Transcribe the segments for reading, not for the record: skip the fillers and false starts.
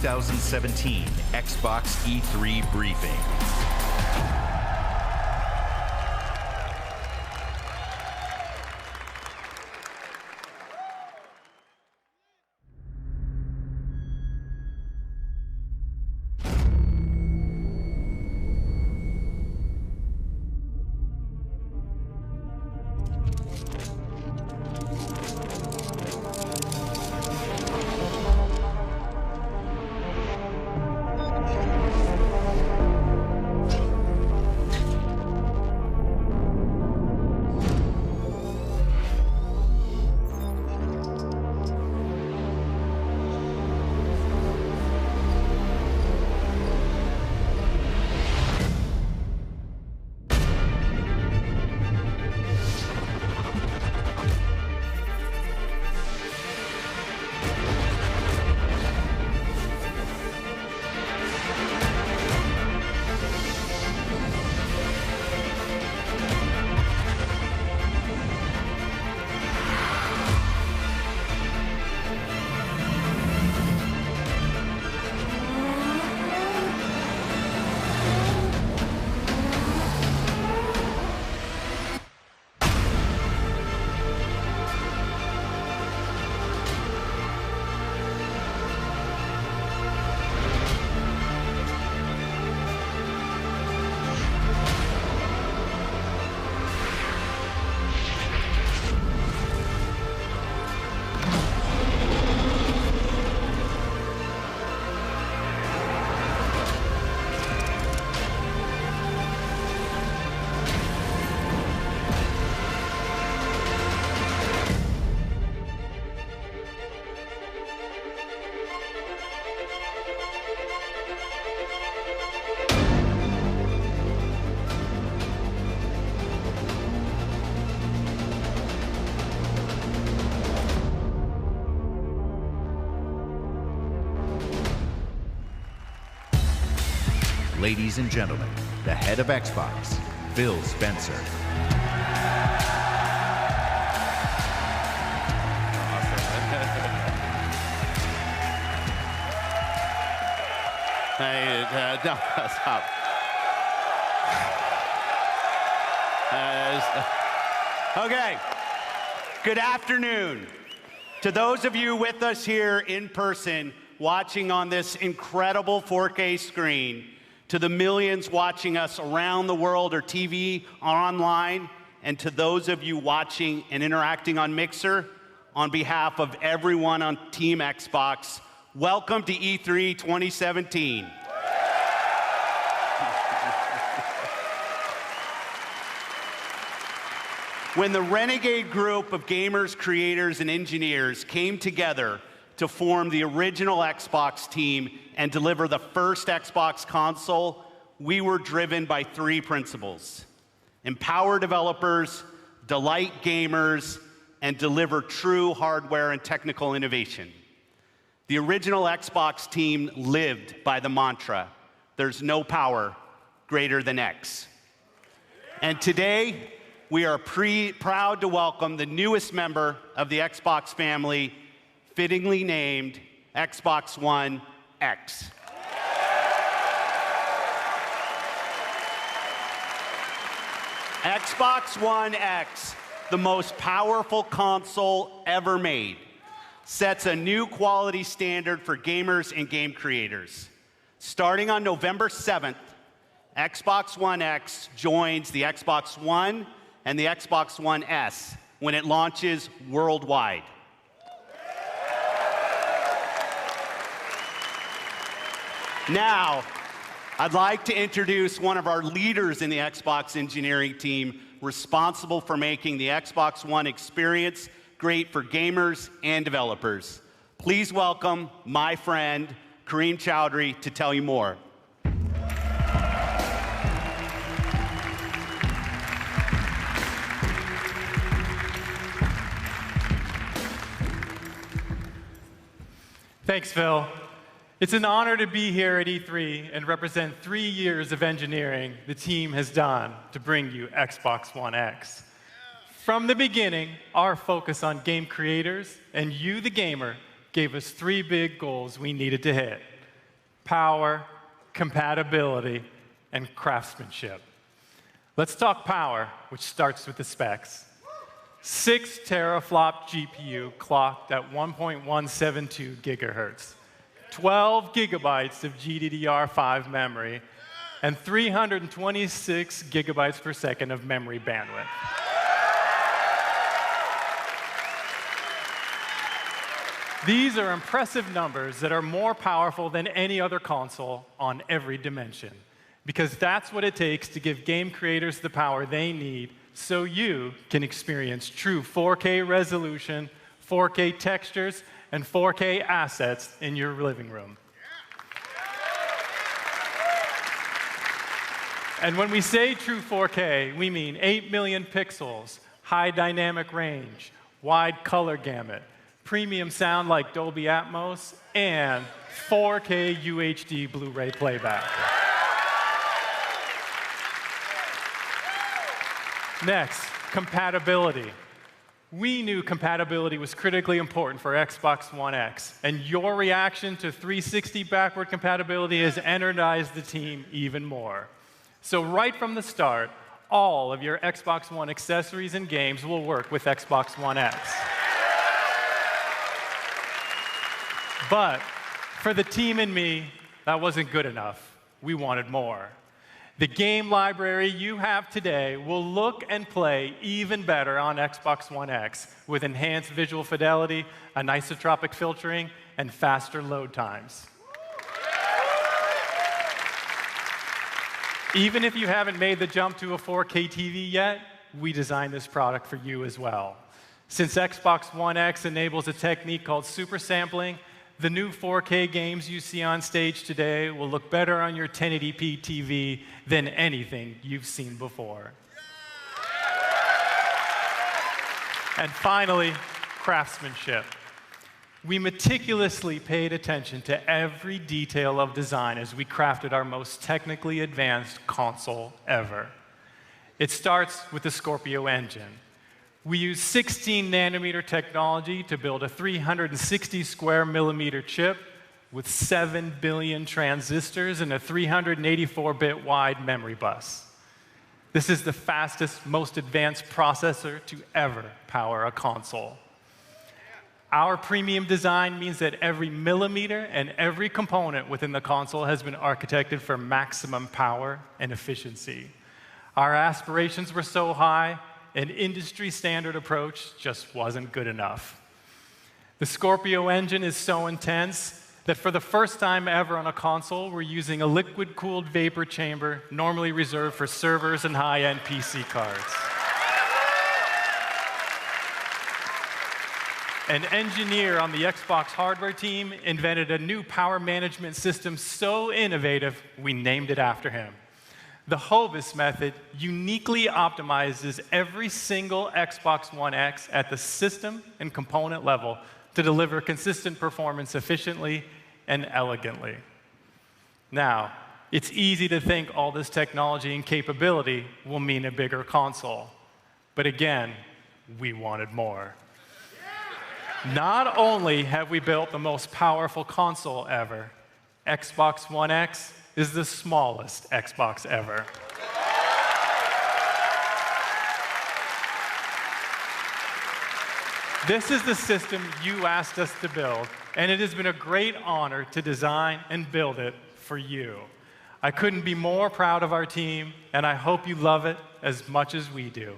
2017 Xbox E3 briefing. Ladies and gentlemen, the head of Xbox, Phil Spencer. Hey, no, stop. Okay, good afternoon. To those of you with us here in person, watching on this incredible 4K screen, to the millions watching us around the world or TV or online, and to those of you watching and interacting on Mixer, on behalf of everyone on Team Xbox, welcome to E3 2017. When the renegade group of gamers, creators, and engineers came together to form the original Xbox team and deliver the first Xbox console, we were driven by three principles: empower developers, delight gamers, and deliver true hardware and technical innovation. The original Xbox team lived by the mantra, there's no power greater than X. And today, we are proud to welcome the newest member of the Xbox family, fittingly named Xbox One X. Xbox One X, the most powerful console ever made, sets a new quality standard for gamers and game creators. Starting on November 7th, Xbox One X joins the Xbox One and the Xbox One S when it launches worldwide. Now, I'd like to introduce one of our leaders in the Xbox engineering team responsible for making the Xbox One experience great for gamers and developers. Please welcome my friend, Kareem Chowdhury, to tell you more. Thanks, Phil. It's an honor to be here at E3 and represent 3 years of engineering the team has done to bring you Xbox One X. From the beginning, our focus on game creators and you, the gamer, gave us 3 big goals we needed to hit. power, compatibility, and craftsmanship. Let's talk power, which starts with the specs. 6 teraflop GPU clocked at 1.172 gigahertz, 12 gigabytes of GDDR5 memory, and 326 gigabytes per second of memory bandwidth. These are impressive numbers that are more powerful than any other console on every dimension, because that's what it takes to give game creators the power they need so you can experience true 4K resolution, 4K textures, and 4K assets in your living room. And when we say true 4K, we mean 8 million pixels, high dynamic range, wide color gamut, premium sound like Dolby Atmos, and 4K UHD Blu-ray playback. Next, compatibility. We knew compatibility was critically important for Xbox One X, and your reaction to 360 backward compatibility has energized the team even more. So right from the start, all of your Xbox One accessories and games will work with Xbox One X. But for the team and me, that wasn't good enough. We wanted more. The game library you have today will look and play even better on Xbox One X with enhanced visual fidelity, anisotropic filtering, and faster load times. Even if you haven't made the jump to a 4K TV yet, we designed this product for you as well. Since Xbox One X enables a technique called super sampling, the new 4K games you see on stage today will look better on your 1080p TV than anything you've seen before. And finally, craftsmanship. We meticulously paid attention to every detail of design as we crafted our most technically advanced console ever. It starts with the Scorpio engine. We use 16-nanometer technology to build a 360 square millimeter chip with 7 billion transistors and a 384-bit wide memory bus. This is the fastest, most advanced processor to ever power a console. Our premium design means that every millimeter and every component within the console has been architected for maximum power and efficiency. Our aspirations were so high, an industry-standard approach just wasn't good enough. The Scorpio engine is so intense that for the first time ever on a console, we're using a liquid-cooled vapor chamber normally reserved for servers and high-end PC cards. An engineer on the Xbox hardware team invented a new power management system so innovative, we named it after him. The Hovis method uniquely optimizes every single Xbox One X at the system and component level to deliver consistent performance efficiently and elegantly. Now, it's easy to think all this technology and capability will mean a bigger console. But again, we wanted more. Not only have we built the most powerful console ever, Xbox One X is the smallest Xbox ever. This is the system you asked us to build, and it has been a great honor to design and build it for you. I couldn't be more proud of our team, and I hope you love it as much as we do.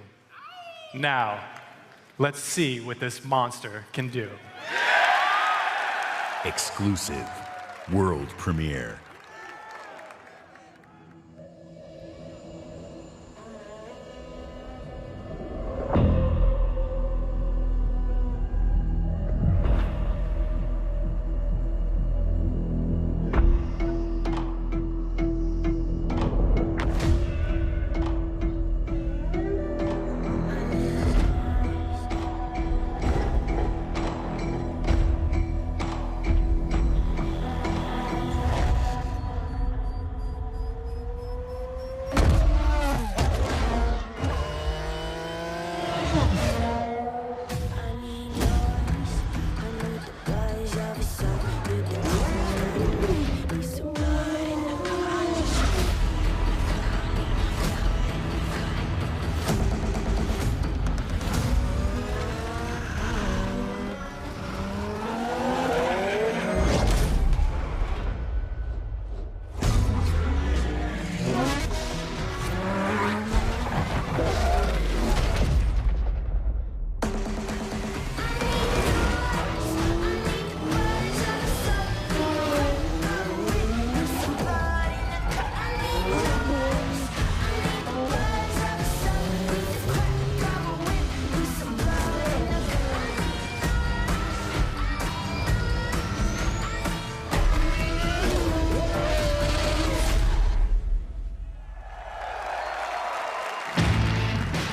Now, let's see what this monster can do. Exclusive world premiere.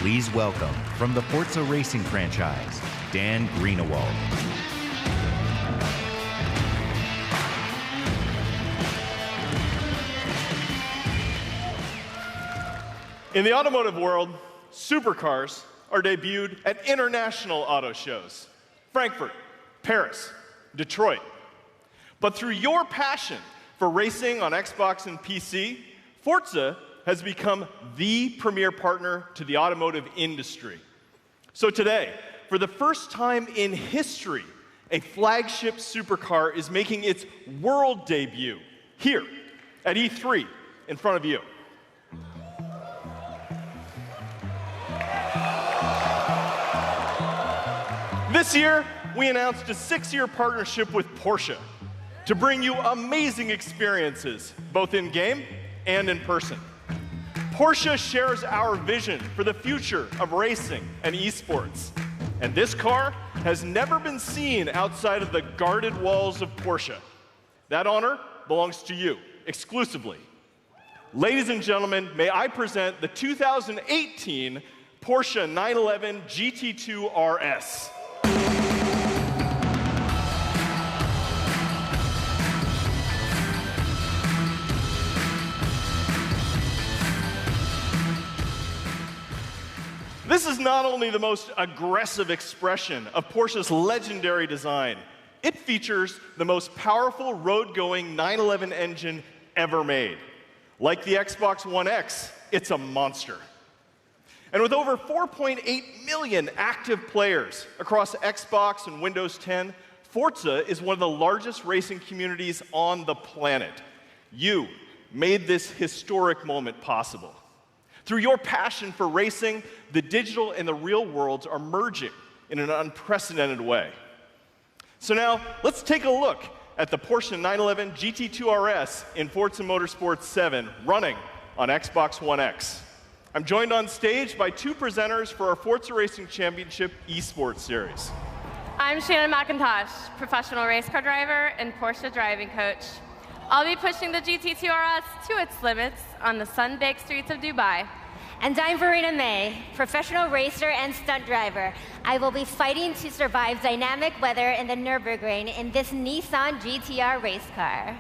please welcome, from the Forza Racing franchise, Dan Greenewald. In the automotive world, supercars are debuted at international auto shows: Frankfurt, Paris, Detroit. But through your passion for racing on Xbox and PC, Forza has become the premier partner to the automotive industry. So today, for the first time in history, a flagship supercar is making its world debut here at E3 in front of you. This year, we announced a 6-year partnership with Porsche to bring you amazing experiences, both in-game and in person. Porsche shares our vision for the future of racing and esports. And this car has never been seen outside of the guarded walls of Porsche. That honor belongs to you, exclusively. Ladies and gentlemen, may I present the 2018 Porsche 911 GT2 RS. This is not only the most aggressive expression of Porsche's legendary design, it features the most powerful road-going 911 engine ever made. Like the Xbox One X, it's a monster. And with over 4.8 million active players across Xbox and Windows 10, Forza is one of the largest racing communities on the planet. You made this historic moment possible. Through your passion for racing, the digital and the real worlds are merging in an unprecedented way. So now, let's take a look at the Porsche 911 GT2 RS in Forza Motorsport 7 running on Xbox One X. I'm joined on stage by 2 presenters for our Forza Racing Championship eSports series. I'm Shannon McIntosh, professional race car driver and Porsche driving coach. I'll be pushing the GT2 RS to its limits on the sun-baked streets of Dubai. And I'm Verena May, professional racer and stunt driver. I will be fighting to survive dynamic weather in the Nürburgring in this Nissan GTR race car.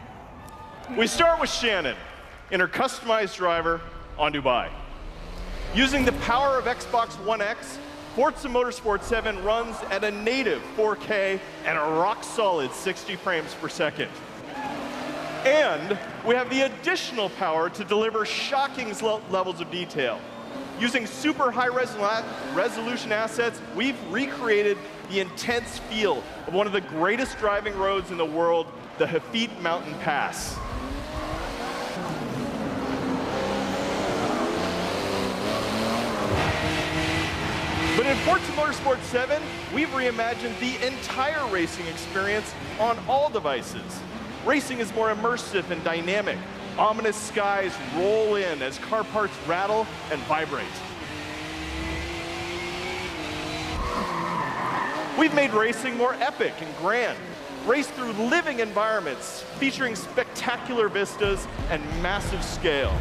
We start with Shannon in her customized driver on Dubai. Using the power of Xbox One X, Forza Motorsport 7 runs at a native 4K and a rock-solid 60 frames per second. And we have the additional power to deliver shocking levels of detail. Using super high resolution assets, we've recreated the intense feel of one of the greatest driving roads in the world, the Hafid Mountain Pass. But in Forza Motorsport 7, we've reimagined the entire racing experience on all devices. Racing is more immersive and dynamic. Ominous skies roll in as car parts rattle and vibrate. We've made racing more epic and grand. Race through living environments featuring spectacular vistas and massive scale.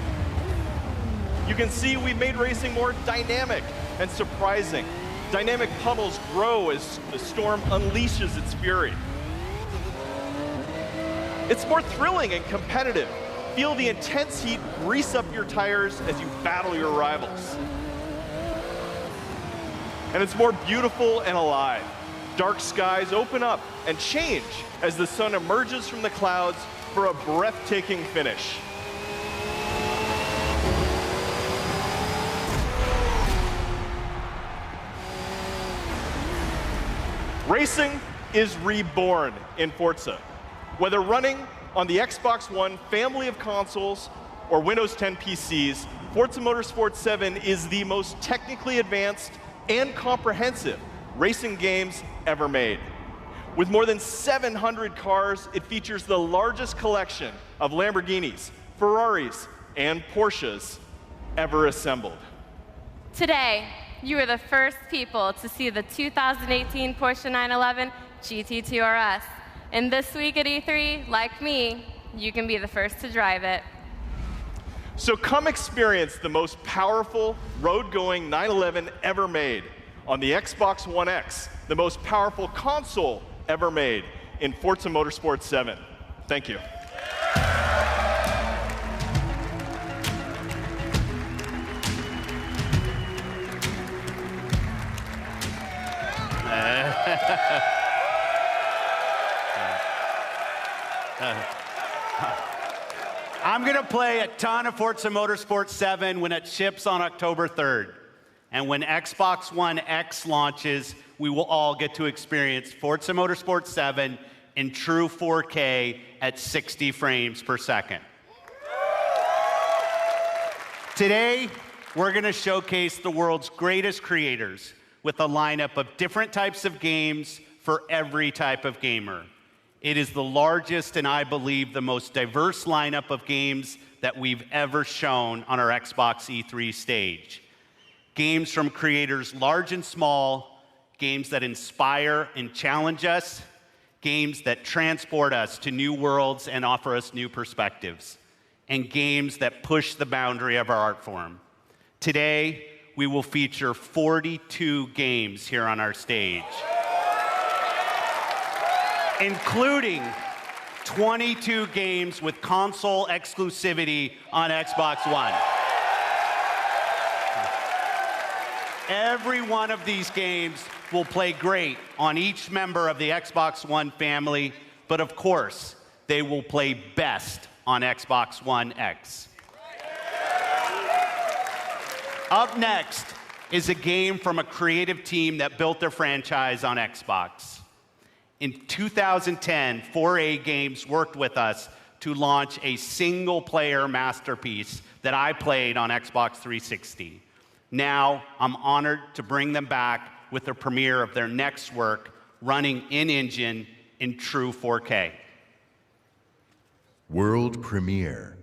You can see we've made racing more dynamic and surprising. Dynamic puddles grow as the storm unleashes its fury. It's more thrilling and competitive. Feel the intense heat grease up your tires as you battle your rivals. And it's more beautiful and alive. Dark skies open up and change as the sun emerges from the clouds for a breathtaking finish. Racing is reborn in Forza. Whether running on the Xbox One family of consoles or Windows 10 PCs, Forza Motorsport 7 is the most technically advanced and comprehensive racing games ever made. With more than 700 cars, it features the largest collection of Lamborghinis, Ferraris, and Porsches ever assembled. Today, you are the first people to see the 2018 Porsche 911 GT2 RS. And this week at E3, like me, you can be the first to drive it. So come experience the most powerful road-going 911 ever made on the Xbox One X, the most powerful console ever made in Forza Motorsport 7. Thank you. I'm going to play a ton of Forza Motorsport 7 when it ships on October 3rd. And when Xbox One X launches, we will all get to experience Forza Motorsport 7 in true 4K at 60 frames per second. Today, we're going to showcase the world's greatest creators with a lineup of different types of games for every type of gamer. It is the largest and I believe the most diverse lineup of games that we've ever shown on our Xbox E3 stage. Games from creators large and small, games that inspire and challenge us, games that transport us to new worlds and offer us new perspectives, and games that push the boundary of our art form. Today, we will feature 42 games here on our stage, including 22 games with console exclusivity on Xbox One. Every one of these games will play great on each member of the Xbox One family, but of course, they will play best on Xbox One X. Up next is a game from a creative team that built their franchise on Xbox. In 2010, 4A Games worked with us to launch a single-player masterpiece that I played on Xbox 360. Now, I'm honored to bring them back with the premiere of their next work, running in-engine in true 4K. World premiere.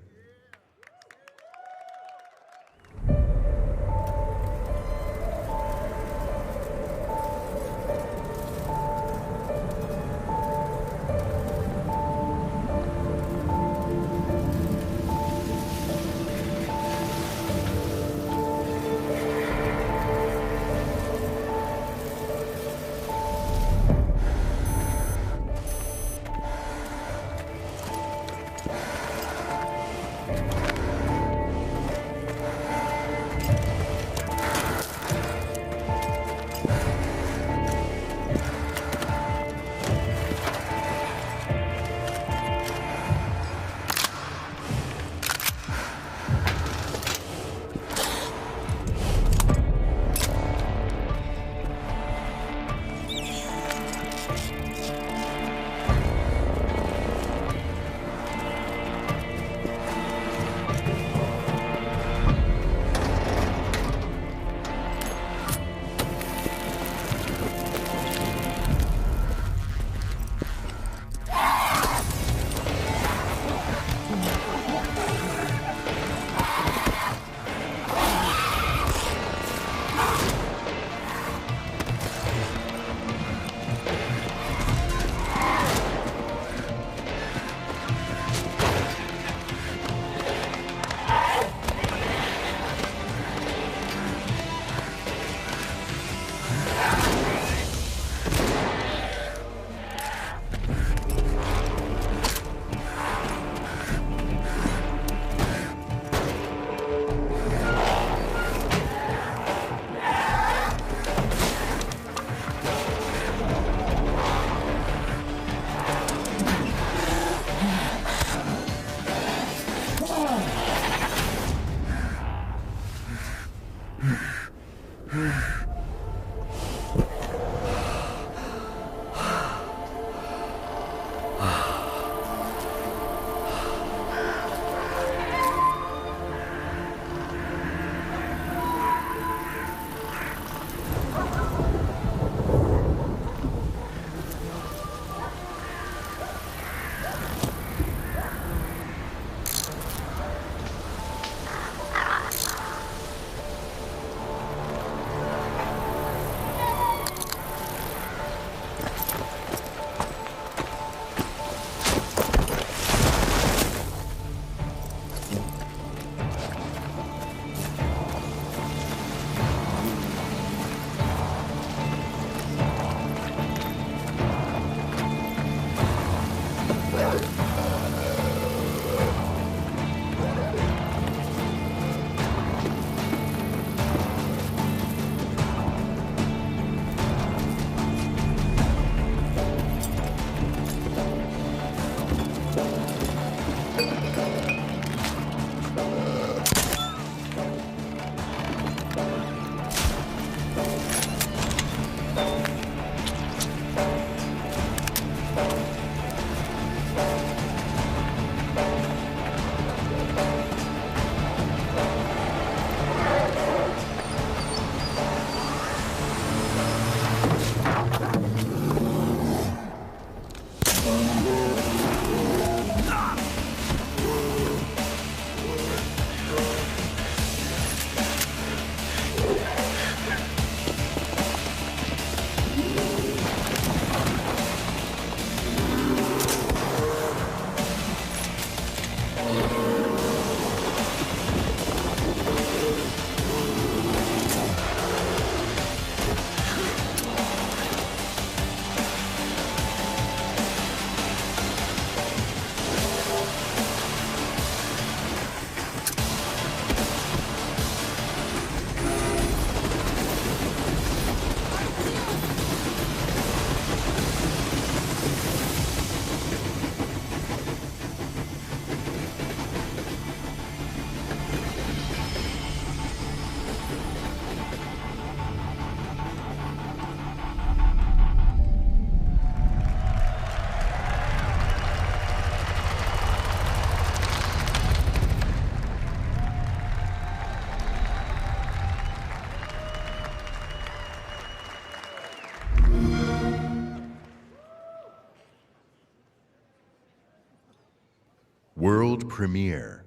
World premiere.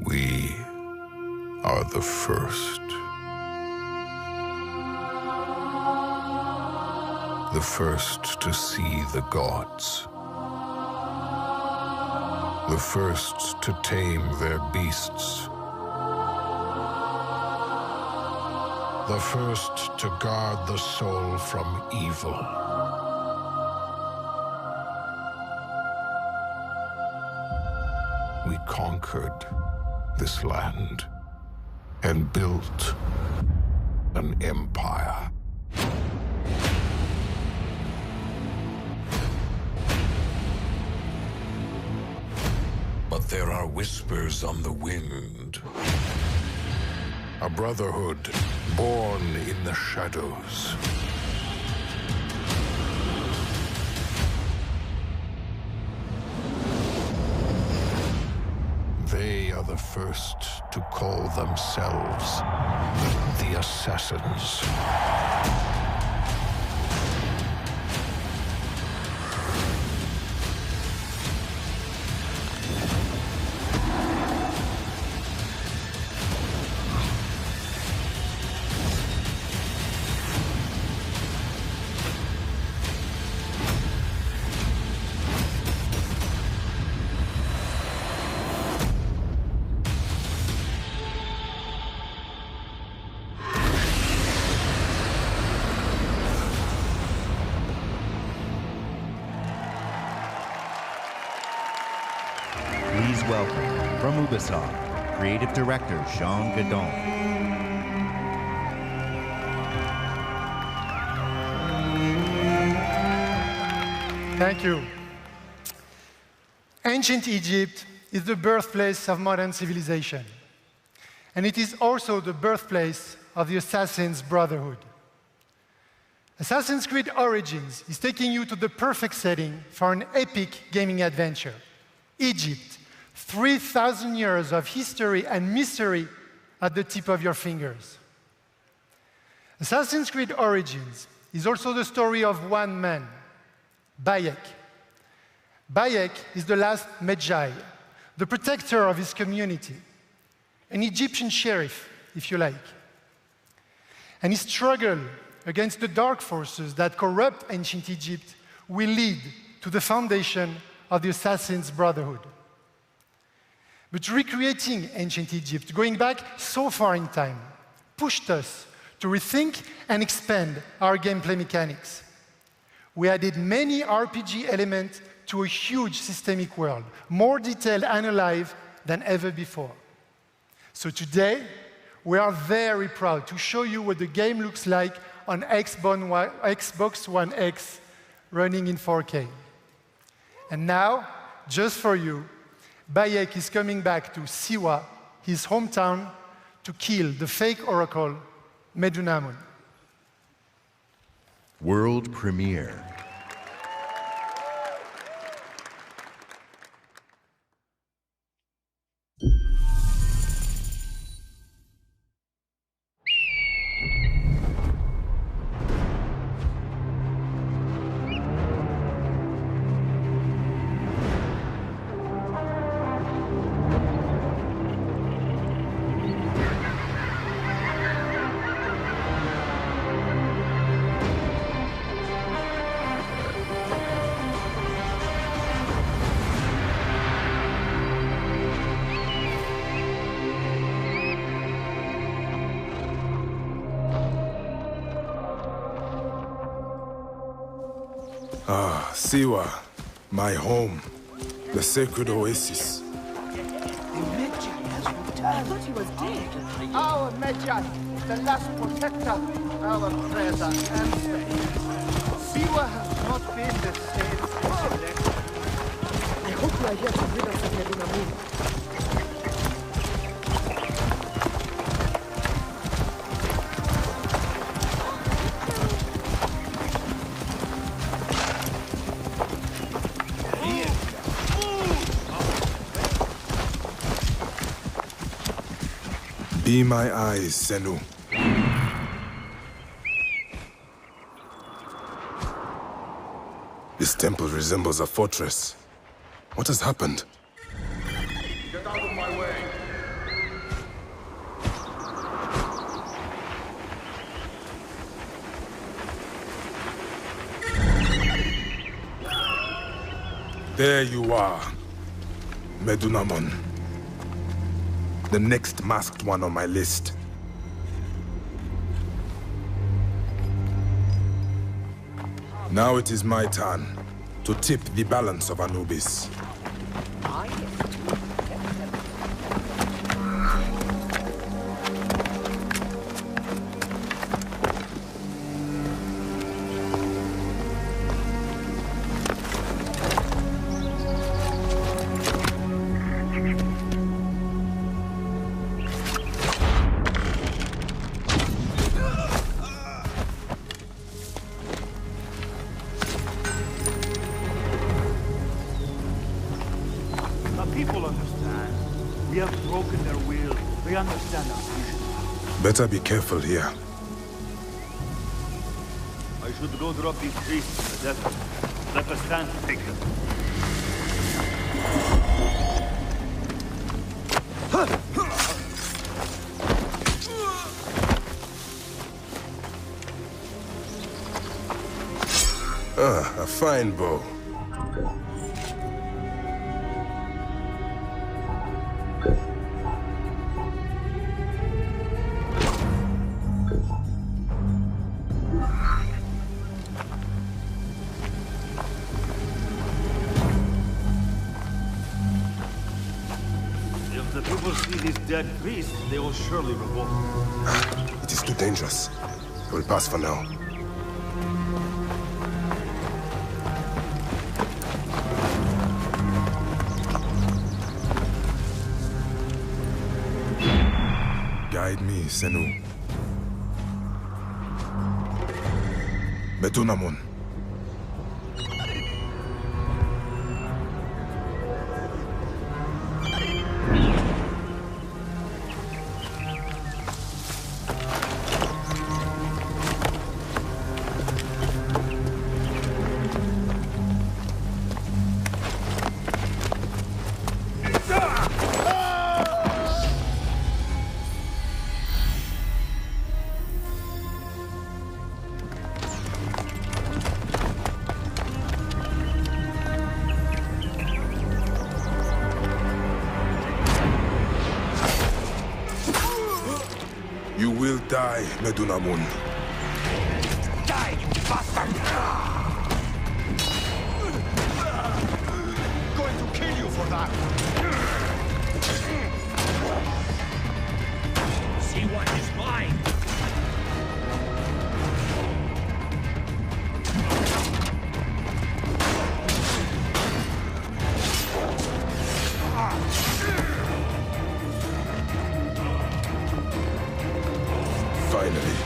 We are the first. The first to see the gods. The first to tame their beasts. The first to guard the soul from evil. We conquered this land and built an empire. But there are whispers on the wind. A brotherhood born in the shadows. They are the first to call themselves the Assassins. Please welcome, from Ubisoft, Creative Director Jean Gadon. Thank you. Ancient Egypt is the birthplace of modern civilization. And it is also the birthplace of the Assassin's Brotherhood. Assassin's Creed Origins is taking you to the perfect setting for an epic gaming adventure. Egypt, 3,000 years of history and mystery at the tip of your fingers. Assassin's Creed Origins is also the story of one man, Bayek. Bayek is the last Magi, the protector of his community, an Egyptian sheriff, if you like. And his struggle against the dark forces that corrupt ancient Egypt will lead to the foundation of the Assassin's Brotherhood. But recreating ancient Egypt, going back so far in time, pushed us to rethink and expand our gameplay mechanics. We added many RPG elements to a huge systemic world, more detailed and alive than ever before. So today, we are very proud to show you what the game looks like on Xbox One X running in 4K. And now, just for you, Bayek is coming back to Siwa, his hometown, to kill the fake oracle, Medunamun. World premiere. Siwa, my home, the sacred oasis. I thought he was dead. Our Medjay, the last protector, our prayers are answered. Siwa has not been the same since he left. I hope you are here to rid us of Medunamun. Be my eyes, Senu. This temple resembles a fortress. What has happened? Get out of my way! There you are, Medunamon. The next masked one on my list. Now it is my turn to tip the balance of Anubis. Better be careful here. I should go drop these priests in the desert. Let us stand to take them. Ah, a fine bow. If the people see these dead priests, they will surely revolt. It is too dangerous. I will pass for now. Guide me, Senu. Medunamon. You will die, Medunamon. Die, you bastard! Going to kill you for that! See what is mine! Finally.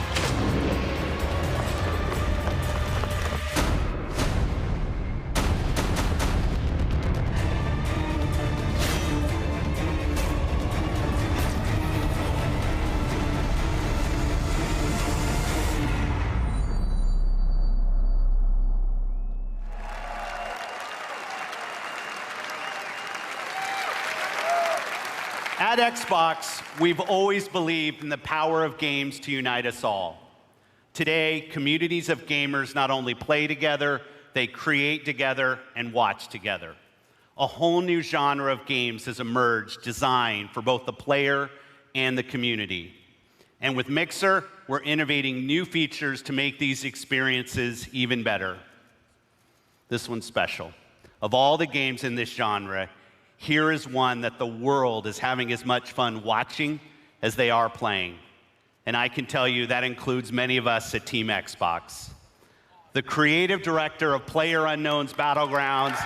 At Xbox, we've always believed in the power of games to unite us all. Today, communities of gamers not only play together, they create together and watch together. A whole new genre of games has emerged designed for both the player and the community. And with Mixer, we're innovating new features to make these experiences even better. This one's special. Of all the games in this genre, here is one that the world is having as much fun watching as they are playing. And I can tell you that includes many of us at Team Xbox. The creative director of PlayerUnknown's Battlegrounds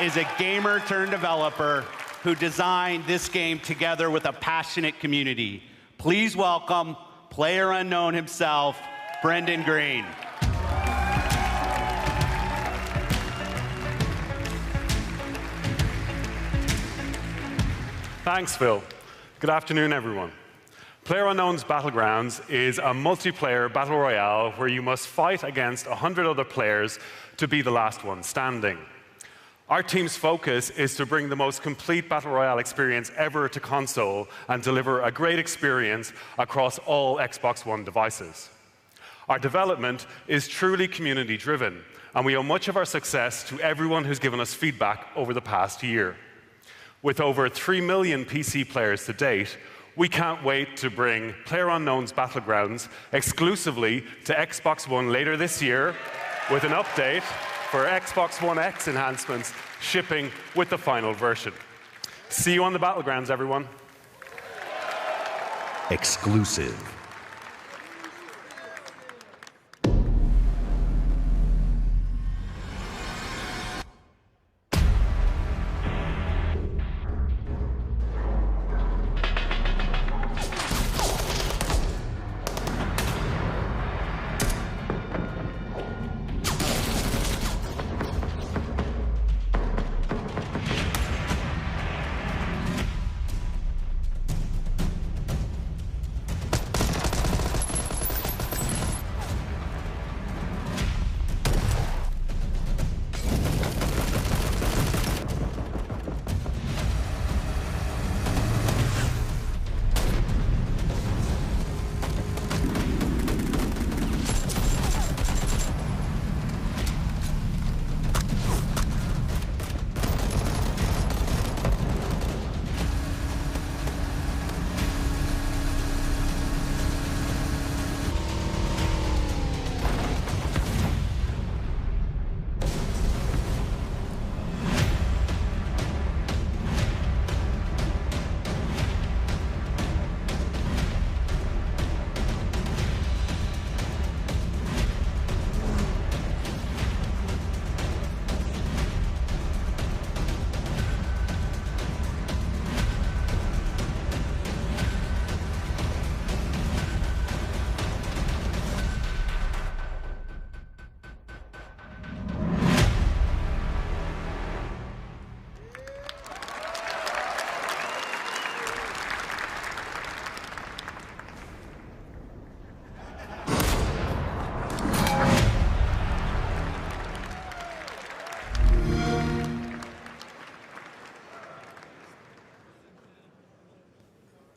is a gamer turned developer who designed this game together with a passionate community. Please welcome PlayerUnknown himself, Brendan Green. Thanks, Phil. Good afternoon, everyone. PlayerUnknown's Battlegrounds is a multiplayer battle royale where you must fight against 100 other players to be the last one standing. Our team's focus is to bring the most complete Battle Royale experience ever to console and deliver a great experience across all Xbox One devices. Our development is truly community-driven, and we owe much of our success to everyone who's given us feedback over the past year. With over 3 million PC players to date, we can't wait to bring PlayerUnknown's Battlegrounds exclusively to Xbox One later this year, with an update for Xbox One X enhancements shipping with the final version. See you on the Battlegrounds, everyone. Exclusive.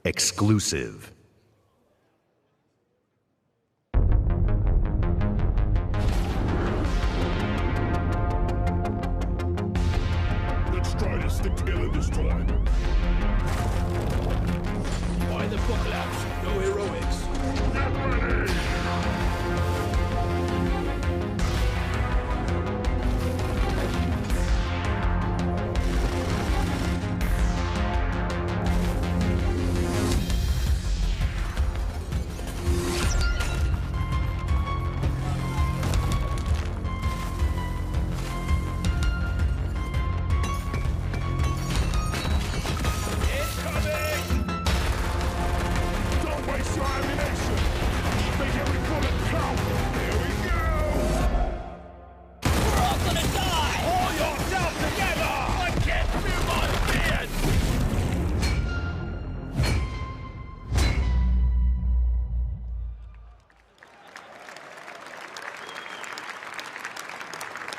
Exclusive. Let's try to stick together this time. Why the apocalypse? No heroics. Get ready!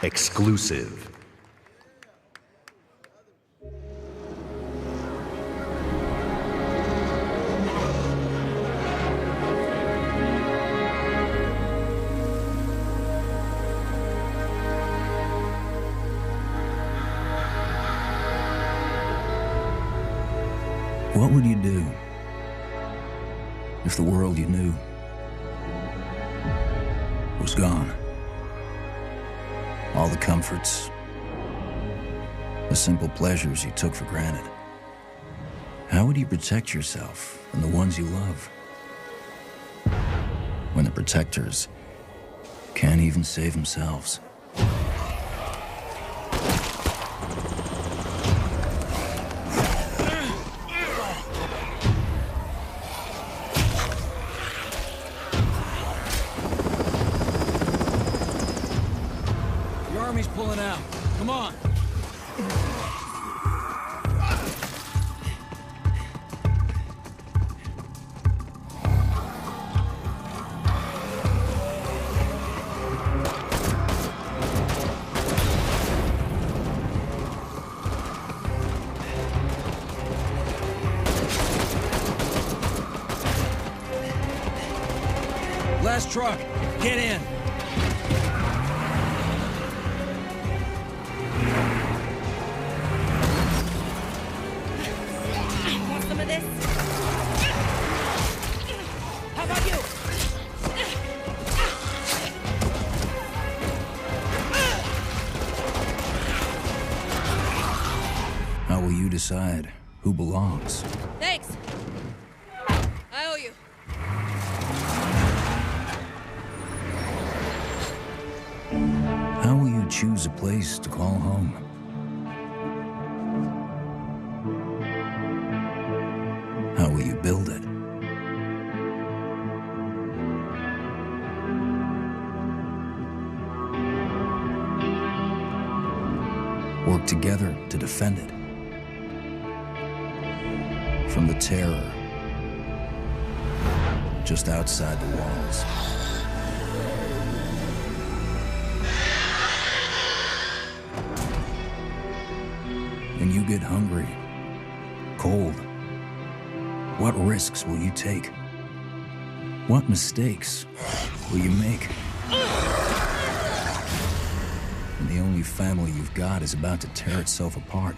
Exclusive. What would you do if the world you knew was gone? All the comforts, the simple pleasures you took for granted. How would you protect yourself and the ones you love when the protectors can't even save themselves? Army's pulling out. Come on. last truck. Get in. Want some of this? How about you? How will you decide who belongs? Thanks. I owe you. How will you choose a place to call home? How will you build it? Work together to defend it. From the terror just outside the walls. When you get hungry, cold, what risks will you take? What mistakes will you make? When the only family you've got is about to tear itself apart,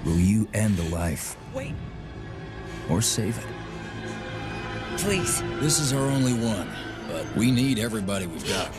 will you end a life? Wait. Or save it? Please. This is our only one, but we need everybody we've got.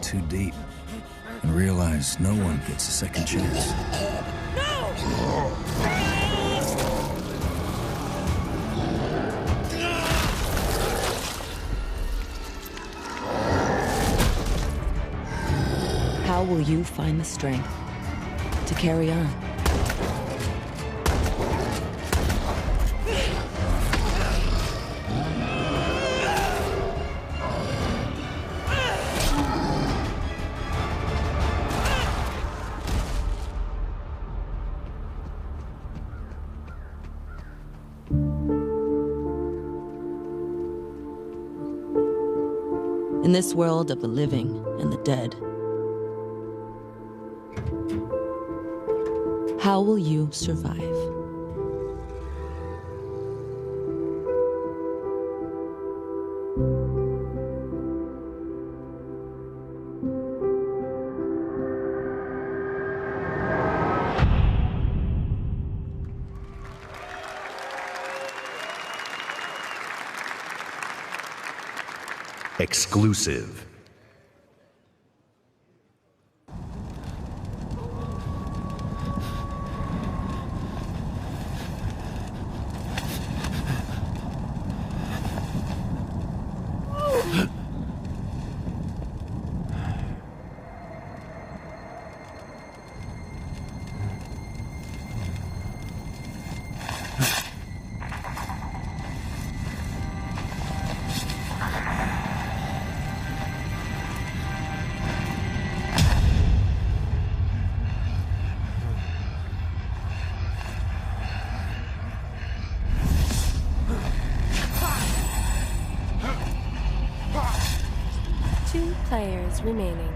Too deep and realize no one gets a second chance. How will you find the strength to carry on? In this world of the living and the dead, how will you survive? Exclusive. Players remaining.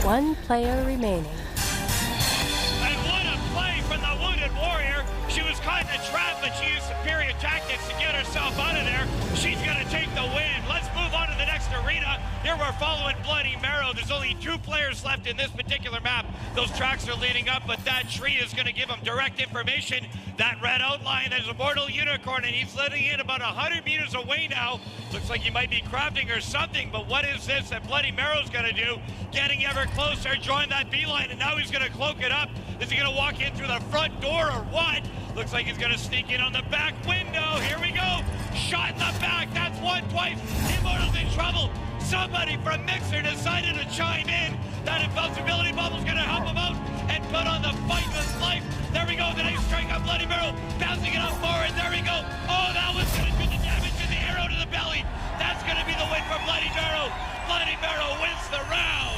One player remaining. And what a play from the wounded warrior. She was caught in a trap, but she used superior tactics to get herself out of there. She's going to take the win. Let's move on to the next arena. Here we're following Bloody Marrow. There's only 2 players left in this particular map. Those tracks are leading up, but that tree is going to give them direct information. That red outline, there's a mortal unicorn, and he's letting in about 100 meters away now. Looks like he might be crafting or something, but what is this that Bloody Marrow's going to do? Getting ever closer, join that beeline, and now he's going to cloak it up. Is he going to walk in through the front door or what? Looks like he's going to sneak in on the back window. Here we go. Shot in the back. That's one, twice. Immortal's in trouble. Somebody from Mixer decided to chime in. That invincibility bubble's going to help him out. And put on the fight with life. There we go, the nice strike on Bloody Barrel, bouncing it up forward. There we go. Oh, that was going to do the damage to the arrow to the belly. That's going to be the win for Bloody Barrel. Bloody Barrel wins the round.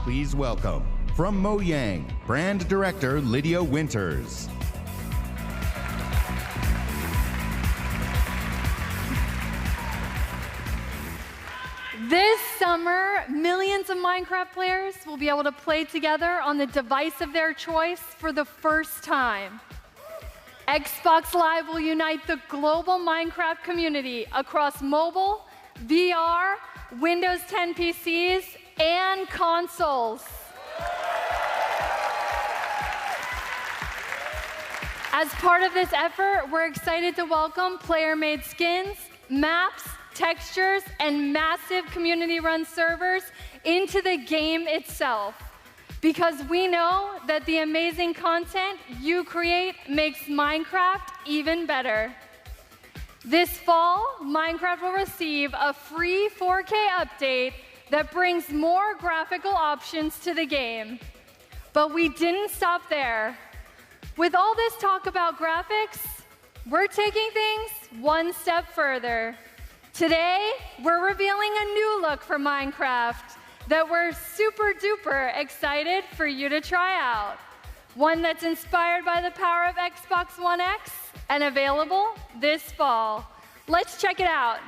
Please welcome, from Mojang, Brand Director Lydia Winters. This summer, millions of Minecraft players will be able to play together on the device of their choice for the first time. Xbox Live will unite the global Minecraft community across mobile, VR, Windows 10 PCs, and consoles. As part of this effort, we're excited to welcome player-made skins, maps, textures, and massive community-run servers into the game itself. Because we know that the amazing content you create makes Minecraft even better. This fall, Minecraft will receive a free 4K update that brings more graphical options to the game. But we didn't stop there. With all this talk about graphics, we're taking things one step further. Today, we're revealing a new look for Minecraft that we're super duper excited for you to try out. One that's inspired by the power of Xbox One X and available this fall. Let's check it out.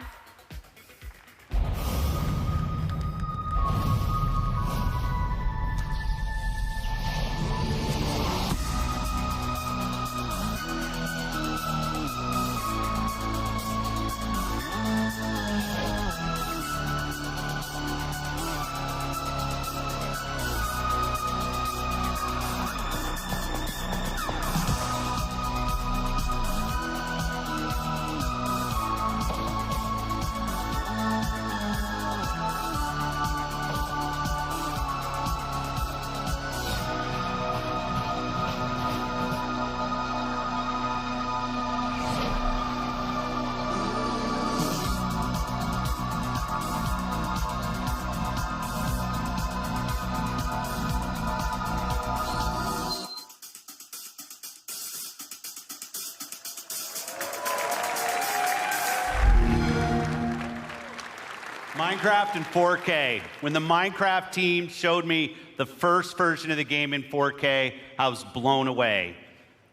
Minecraft in 4K. When the Minecraft team showed me the first version of the game in 4K, I was blown away.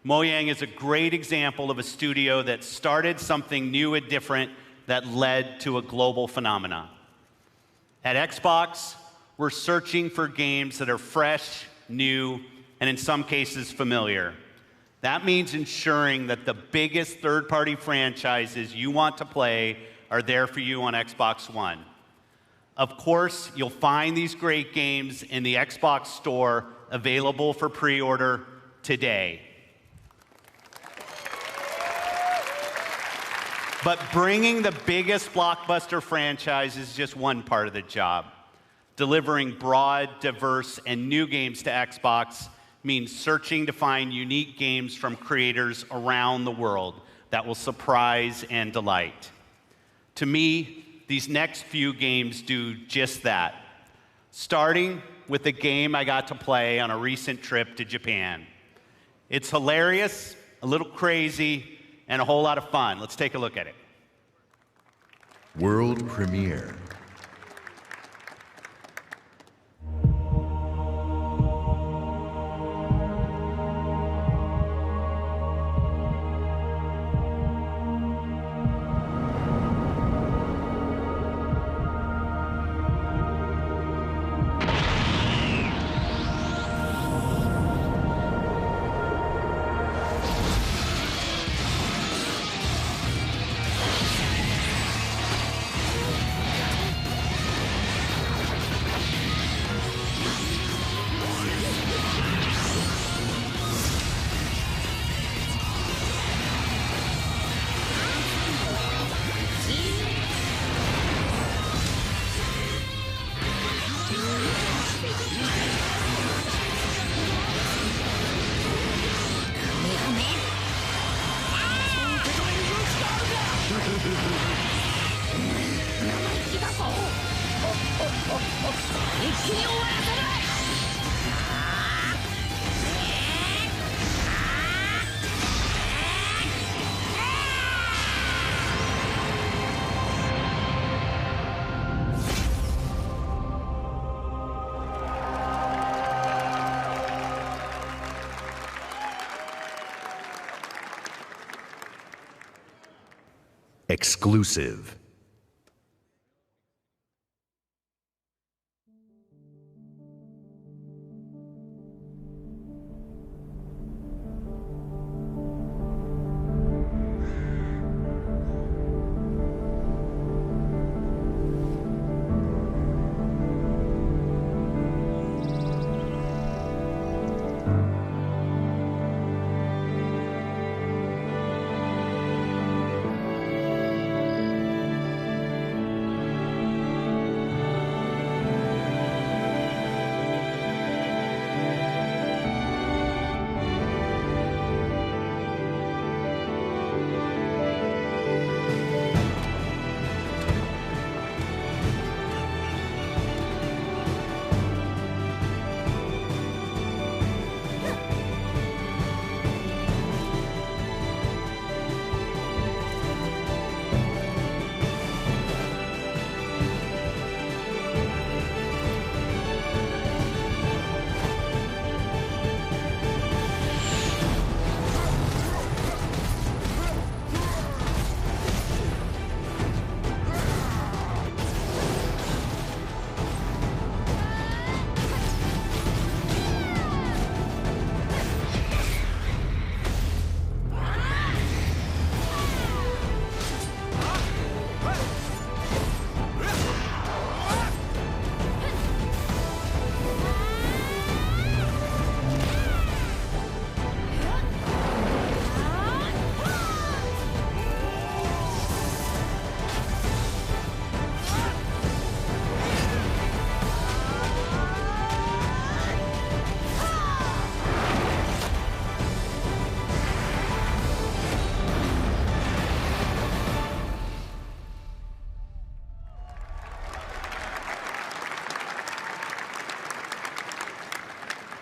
Mojang is a great example of a studio that started something new and different that led to a global phenomenon. At Xbox, we're searching for games that are fresh, new, and in some cases familiar. That means ensuring that the biggest third-party franchises you want to play are there for you on Xbox One. Of course, you'll find these great games in the Xbox Store available for pre-order today. But bringing the biggest blockbuster franchise is just one part of the job. Delivering broad, diverse, and new games to Xbox means searching to find unique games from creators around the world that will surprise and delight. To me, these next few games do just that, starting with a game I got to play on a recent trip to Japan. It's hilarious, a little crazy, and a whole lot of fun. Let's take a look at it. World premiere. Exclusive.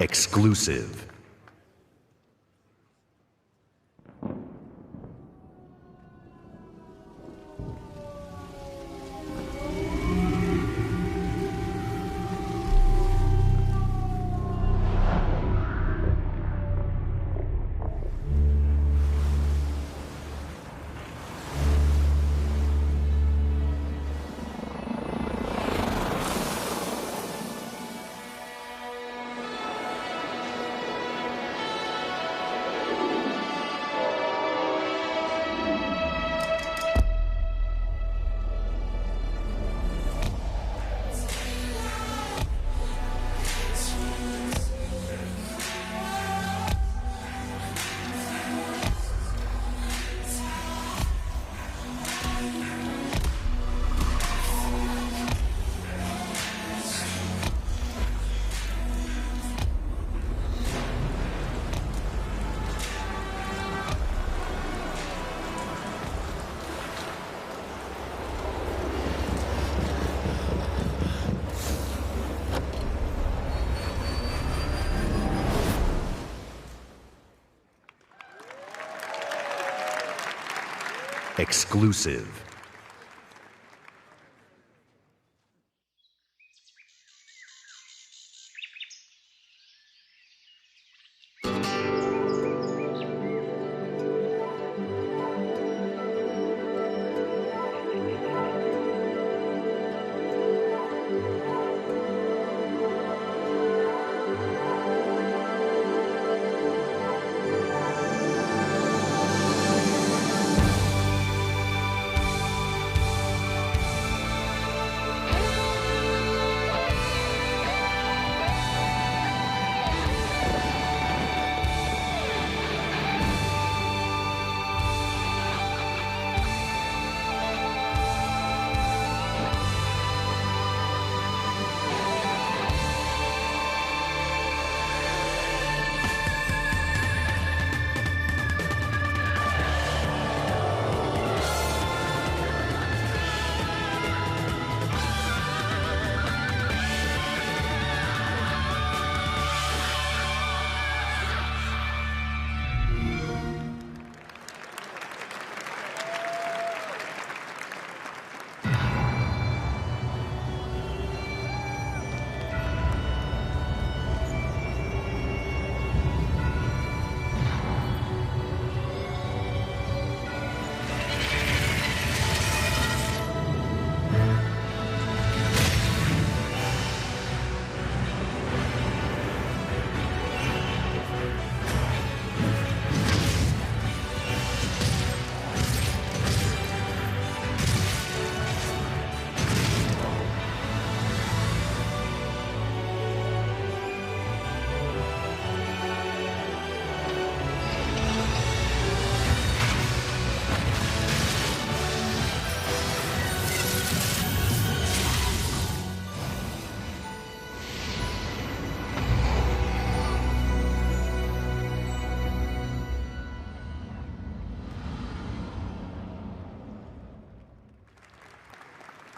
Exclusive. Exclusive.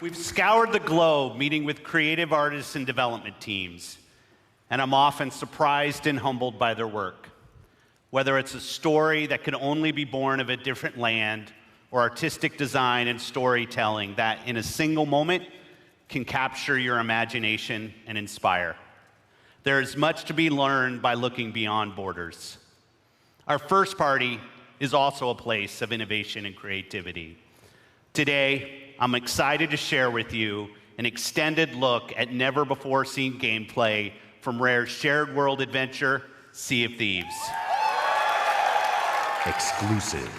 We've scoured the globe meeting with creative artists and development teams, and I'm often surprised and humbled by their work. Whether it's a story that could only be born of a different land, or artistic design and storytelling that, in a single moment, can capture your imagination and inspire. There is much to be learned by looking beyond borders. Our first party is also a place of innovation and creativity. Today, I'm excited to share with you an extended look at never-before-seen gameplay from Rare's shared world adventure, Sea of Thieves. Exclusive.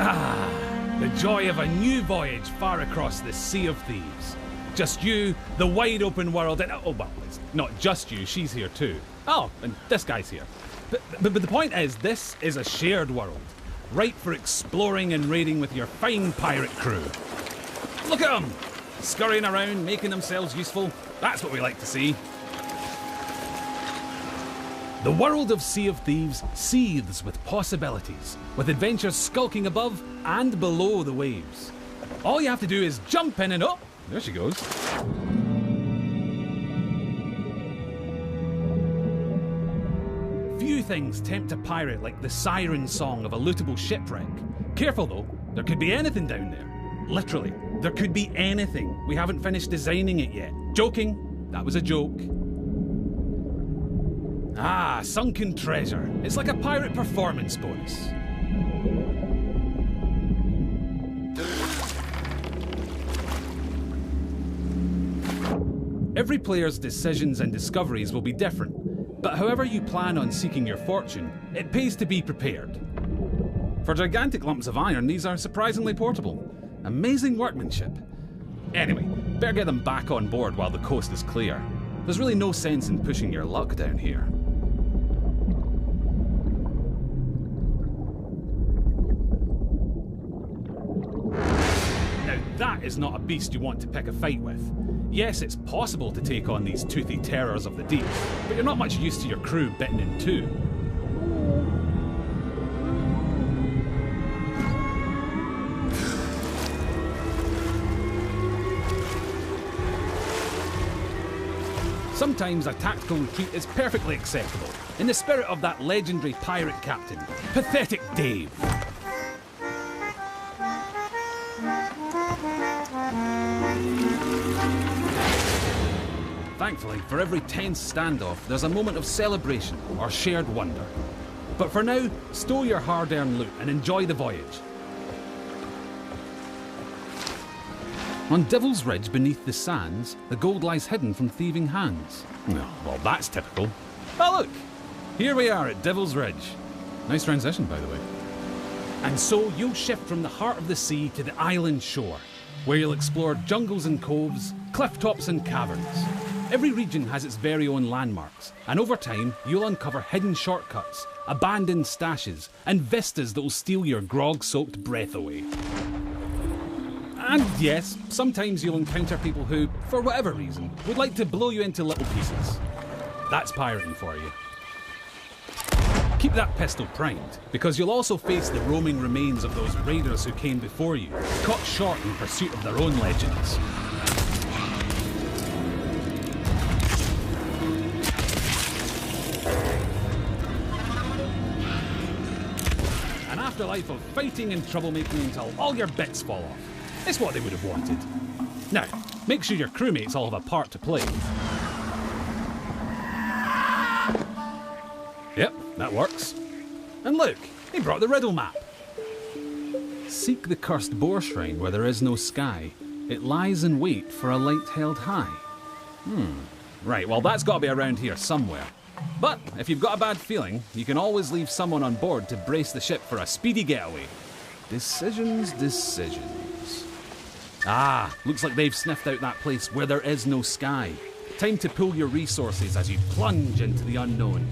Ah, the joy of a new voyage far across the Sea of Thieves. Just you, the wide open world, and oh, well, it's not just you, she's here too. Oh, and this guy's here. But the point is, this is a shared world, ripe for exploring and raiding with your fine pirate crew. Look at them! Scurrying around, making themselves useful. That's what we like to see. The world of Sea of Thieves seethes with possibilities, with adventures skulking above and below the waves. All you have to do is jump in and oh, there she goes. Few things tempt a pirate like the siren song of a lootable shipwreck. Careful though, there could be anything down there. Literally, there could be anything. We haven't finished designing it yet. Joking, that was a joke. Ah, sunken treasure. It's like a pirate performance bonus. Every player's decisions and discoveries will be different, but however you plan on seeking your fortune, it pays to be prepared. For gigantic lumps of iron, these are surprisingly portable. Amazing workmanship. Anyway, better get them back on board while the coast is clear. There's really no sense in pushing your luck down here. Now that is not a beast you want to pick a fight with. Yes, it's possible to take on these toothy terrors of the deep, but you're not much used to your crew bitten in two. Sometimes a tactical retreat is perfectly acceptable, in the spirit of that legendary pirate captain, Pathetic Dave. Thankfully, for every tense standoff, there's a moment of celebration or shared wonder. But for now, stow your hard-earned loot and enjoy the voyage. On Devil's Ridge beneath the sands, the gold lies hidden from thieving hands. Well, that's typical. Oh look! Here we are at Devil's Ridge. Nice transition, by the way. And so you'll shift from the heart of the sea to the island shore, where you'll explore jungles and coves, cliff tops and caverns. Every region has its very own landmarks, and over time, you'll uncover hidden shortcuts, abandoned stashes, and vistas that will steal your grog-soaked breath away. And yes, sometimes you'll encounter people who, for whatever reason, would like to blow you into little pieces. That's pirating for you. Keep that pistol primed, because you'll also face the roaming remains of those raiders who came before you, caught short in pursuit of their own legends. An afterlife of fighting and troublemaking until all your bits fall off. It's what they would have wanted. Now, make sure your crewmates all have a part to play. Yep, that works. And look, he brought the riddle map. Seek the cursed boar shrine where there is no sky. It lies in wait for a light held high. Right, well that's got to be around here somewhere. But if you've got a bad feeling, you can always leave someone on board to brace the ship for a speedy getaway. Decisions. Ah, looks like they've sniffed out that place where there is no sky. Time to pool your resources as you plunge into the unknown.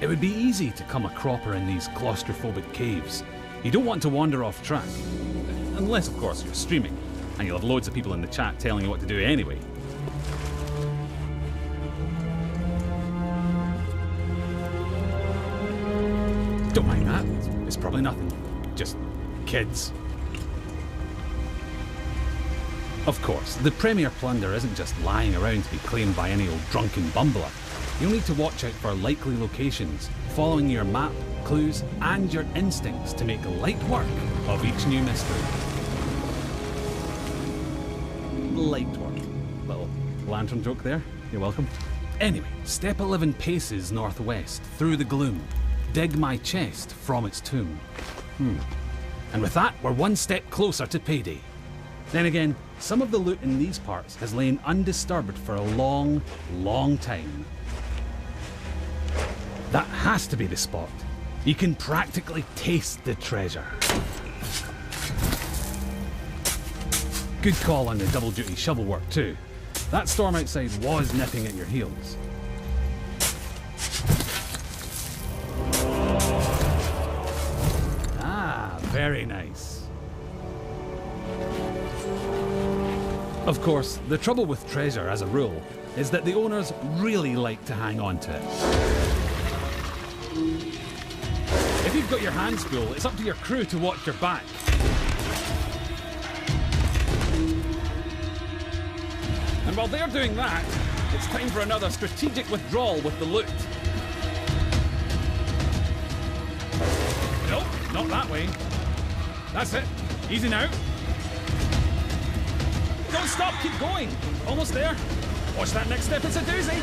It would be easy to come a cropper in these claustrophobic caves. You don't want to wander off track. Unless, of course, you're streaming, and you'll have loads of people in the chat telling you what to do anyway. It's probably nothing. Just kids. Of course, the Premier Plunder isn't just lying around to be claimed by any old drunken bumbler. You'll need to watch out for likely locations, following your map, clues, and your instincts to make light work of each new mystery. Light work. Little lantern joke there. You're welcome. Anyway, step 11 paces northwest, through the gloom. Dig my chest from its tomb. And with that, we're one step closer to payday. Then again, some of the loot in these parts has lain undisturbed for a long, long time. That has to be the spot. You can practically taste the treasure. Good call on the double-duty shovel work too. That storm outside was nipping at your heels. Ah, very nice. Of course, the trouble with treasure, as a rule, is that the owners really like to hang on to it. If you've got your hands full, it's up to your crew to watch your back. And while they're doing that, it's time for another strategic withdrawal with the loot. Nope, not that way. That's it. Easy now. Don't stop, keep going. Almost there. Watch that next step, it's a doozy.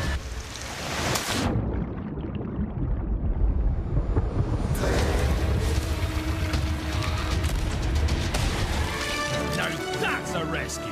Now that's a rescue.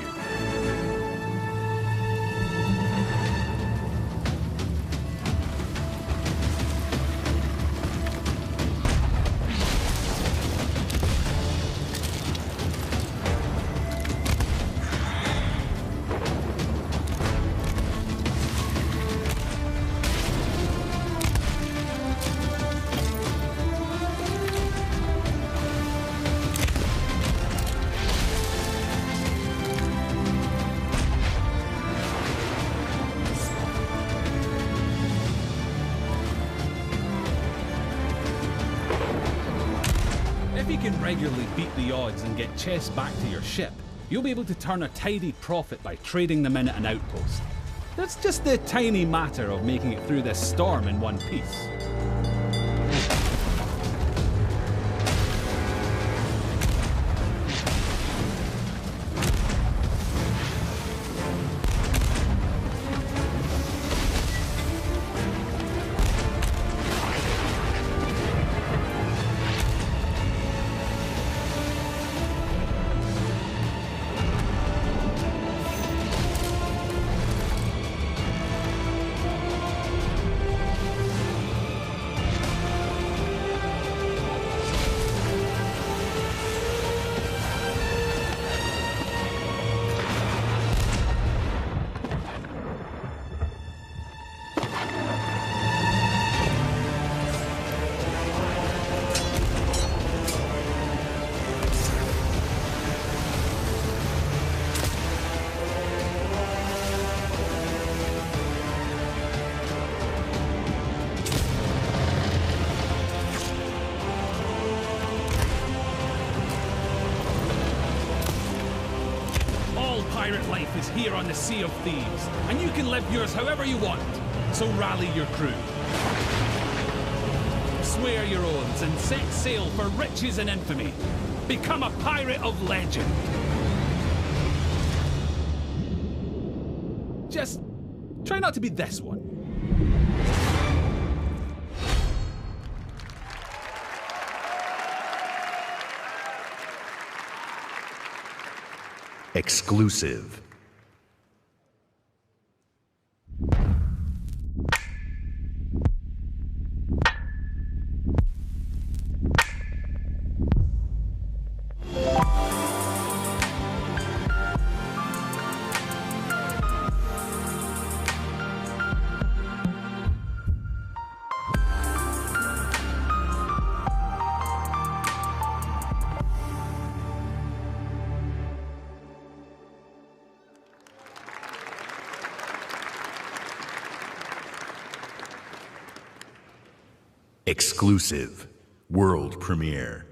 Regularly beat the odds and get chests back to your ship, you'll be able to turn a tidy profit by trading them in at an outpost. That's just the tiny matter of making it through this storm in one piece. Pirate life is here on the Sea of Thieves, and you can live yours however you want. So rally your crew. Swear your oaths and set sail for riches and infamy. Become a pirate of legend. Just try not to be this one. Exclusive. Exclusive. World premiere.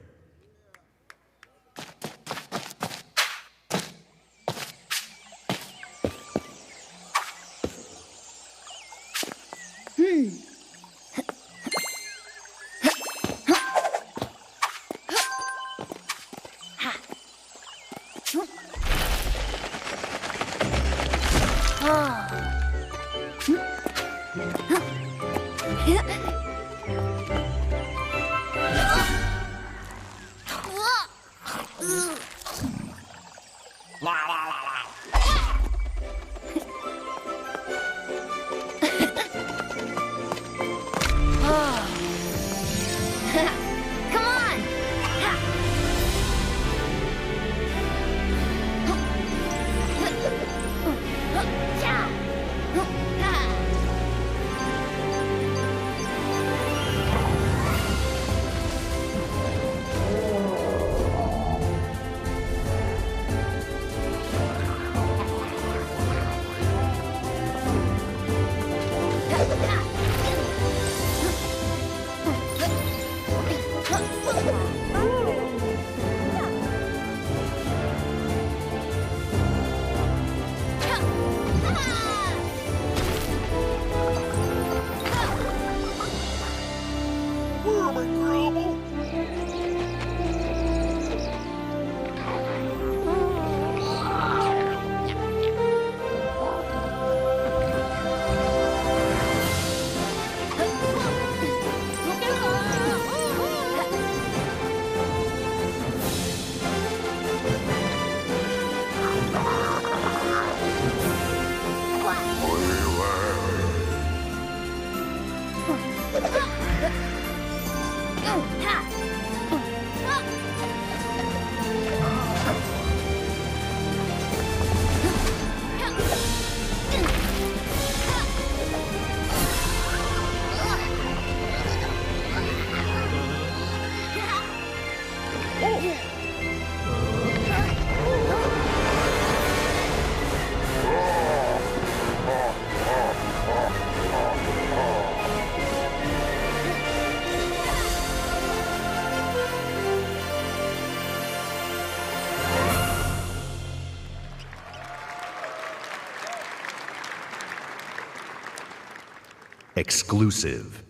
Exclusive.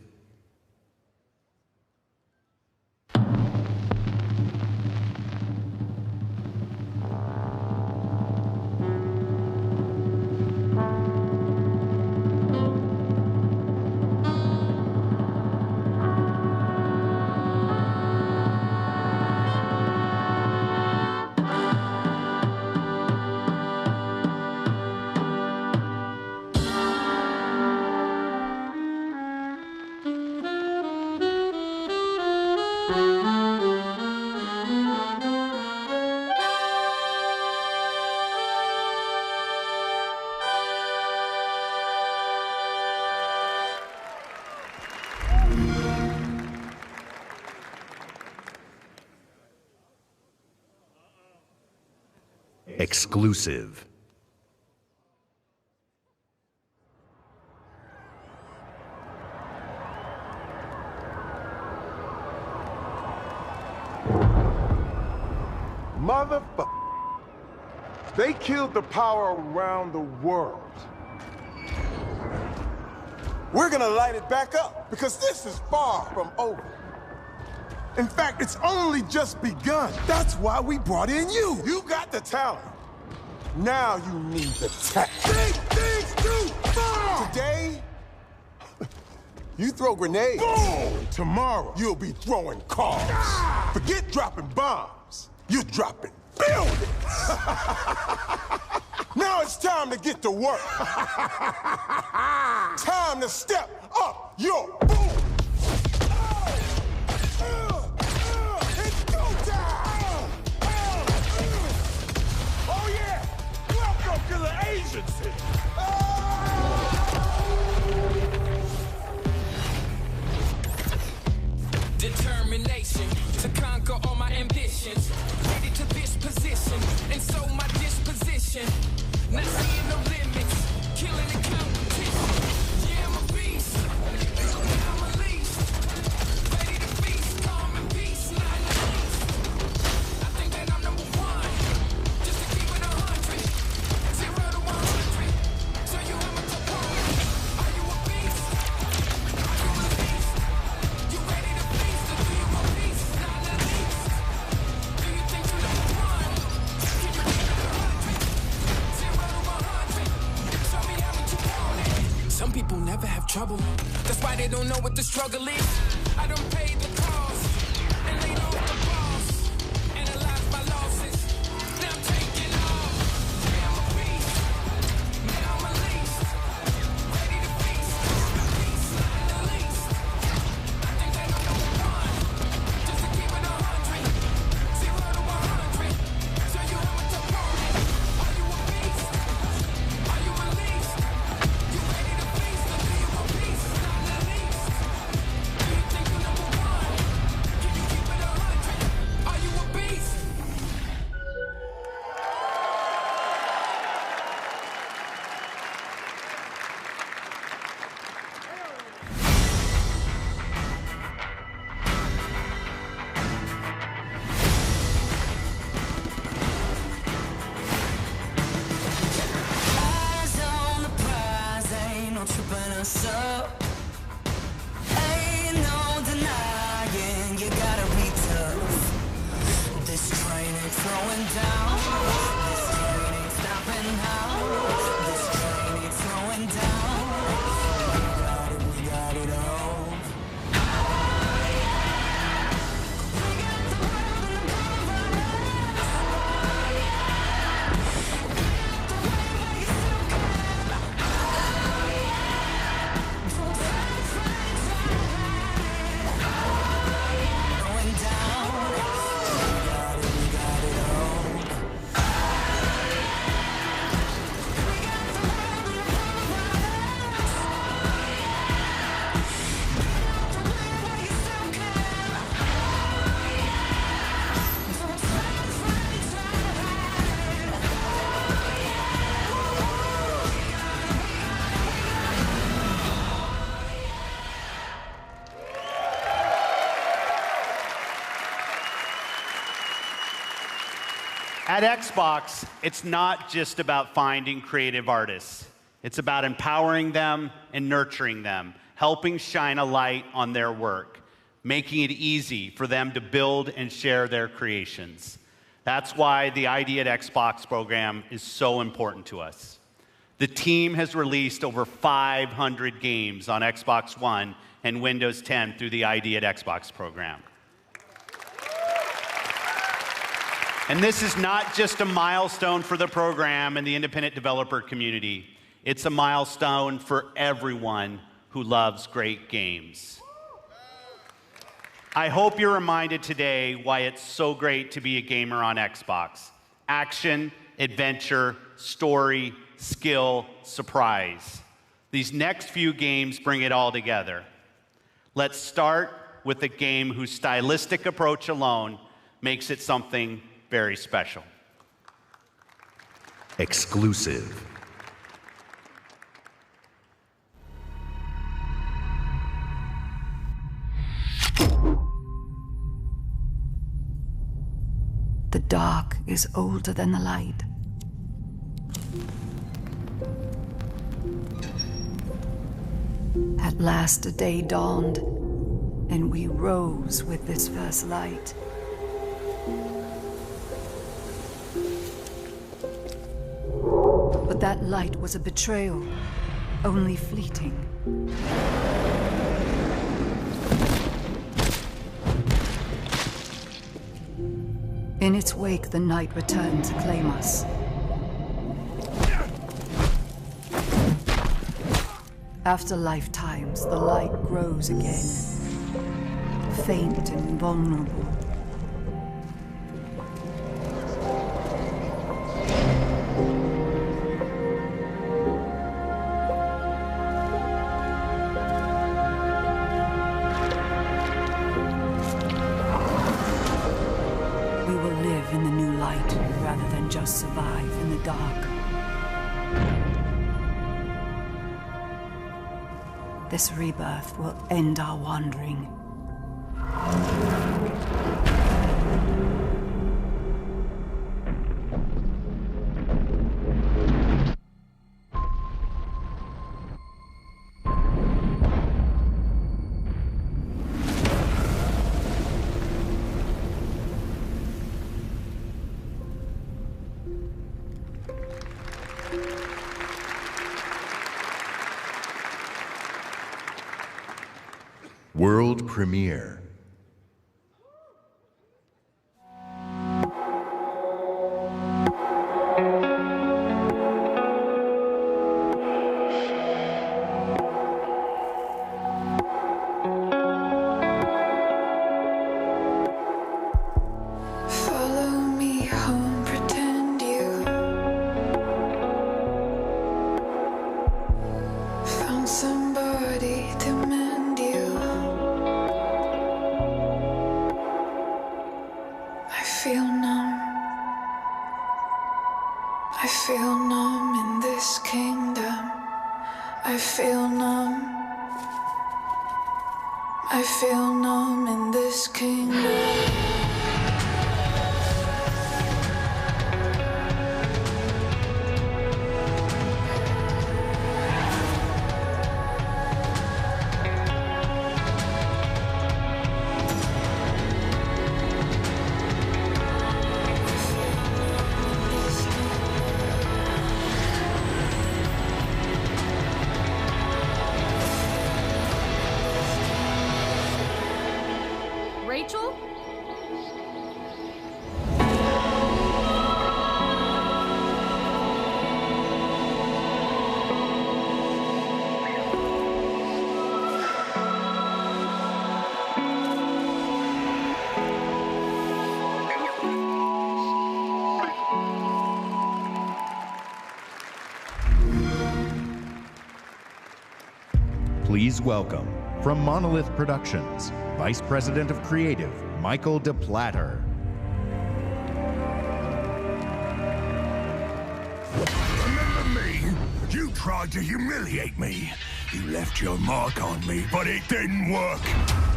Exclusive. Motherfucker. They killed the power around the world. We're gonna light it back up because this is far from over. In fact, it's only just begun. That's why we brought in you. You got the talent. Now you need the tech. Big things do fall! Today, you throw grenades. Boom! Tomorrow, you'll be throwing cars. Ah! Forget dropping bombs. You're dropping buildings. Now it's time to get to work. Time to step up your boom. It's go time. Oh yeah, welcome to the agency. Determination to conquer all my ambitions. Ready to this position, and so my disposition. Not seeing no limits, killing the competition. Yeah, I'm a beast. I'm a never have trouble. That's why they don't know what the struggle is. I done paid the cost and laid off the boss, analyzed my losses. Now I'm taking off. Yeah, I'm a beast. Now I'm released. Ready to feast. Peace, not the least. I think they know number one. Just to keep it 100. 0 to 100. Show you how much I'm on it. Are you a beast? Are you released? You ready to feast? Or do you a beast? Not the least. Do you think you're number one? Can you keep it 100? Are you a beast? Eyes on the prize, ain't no tripping us up. Ain't no denying, you gotta be tough. This train ain't slowing down. This train ain't stopping now. This train ain't slowing down. We got it all. Going down. We got it all. At Xbox, it's not just about finding creative artists. It's about empowering them and nurturing them, helping shine a light on their work, making it easy for them to build and share their creations. That's why the ID at Xbox program is so important to us. The team has released over 500 games on Xbox One and Windows 10 through the ID at Xbox program. And this is not just a milestone for the program and the independent developer community. It's a milestone for everyone who loves great games. I hope you're reminded today why it's so great to be a gamer on Xbox. Action, adventure, story, skill, surprise. These next few games bring it all together. Let's start with a game whose stylistic approach alone makes it something very special. Exclusive. The dark is older than the light. At last a day dawned, and we rose with this first light. But that light was a betrayal, only fleeting. In its wake, the night returned to claim us. After lifetimes, the light grows again, faint and vulnerable. We will live in the new light rather than just survive in the dark. This rebirth will end our wandering. World premiere. Rachel? Please welcome, from Monolith Productions, Vice President of Creative, Michael DePlatter. Remember me? You tried to humiliate me. You left your mark on me, but it didn't work.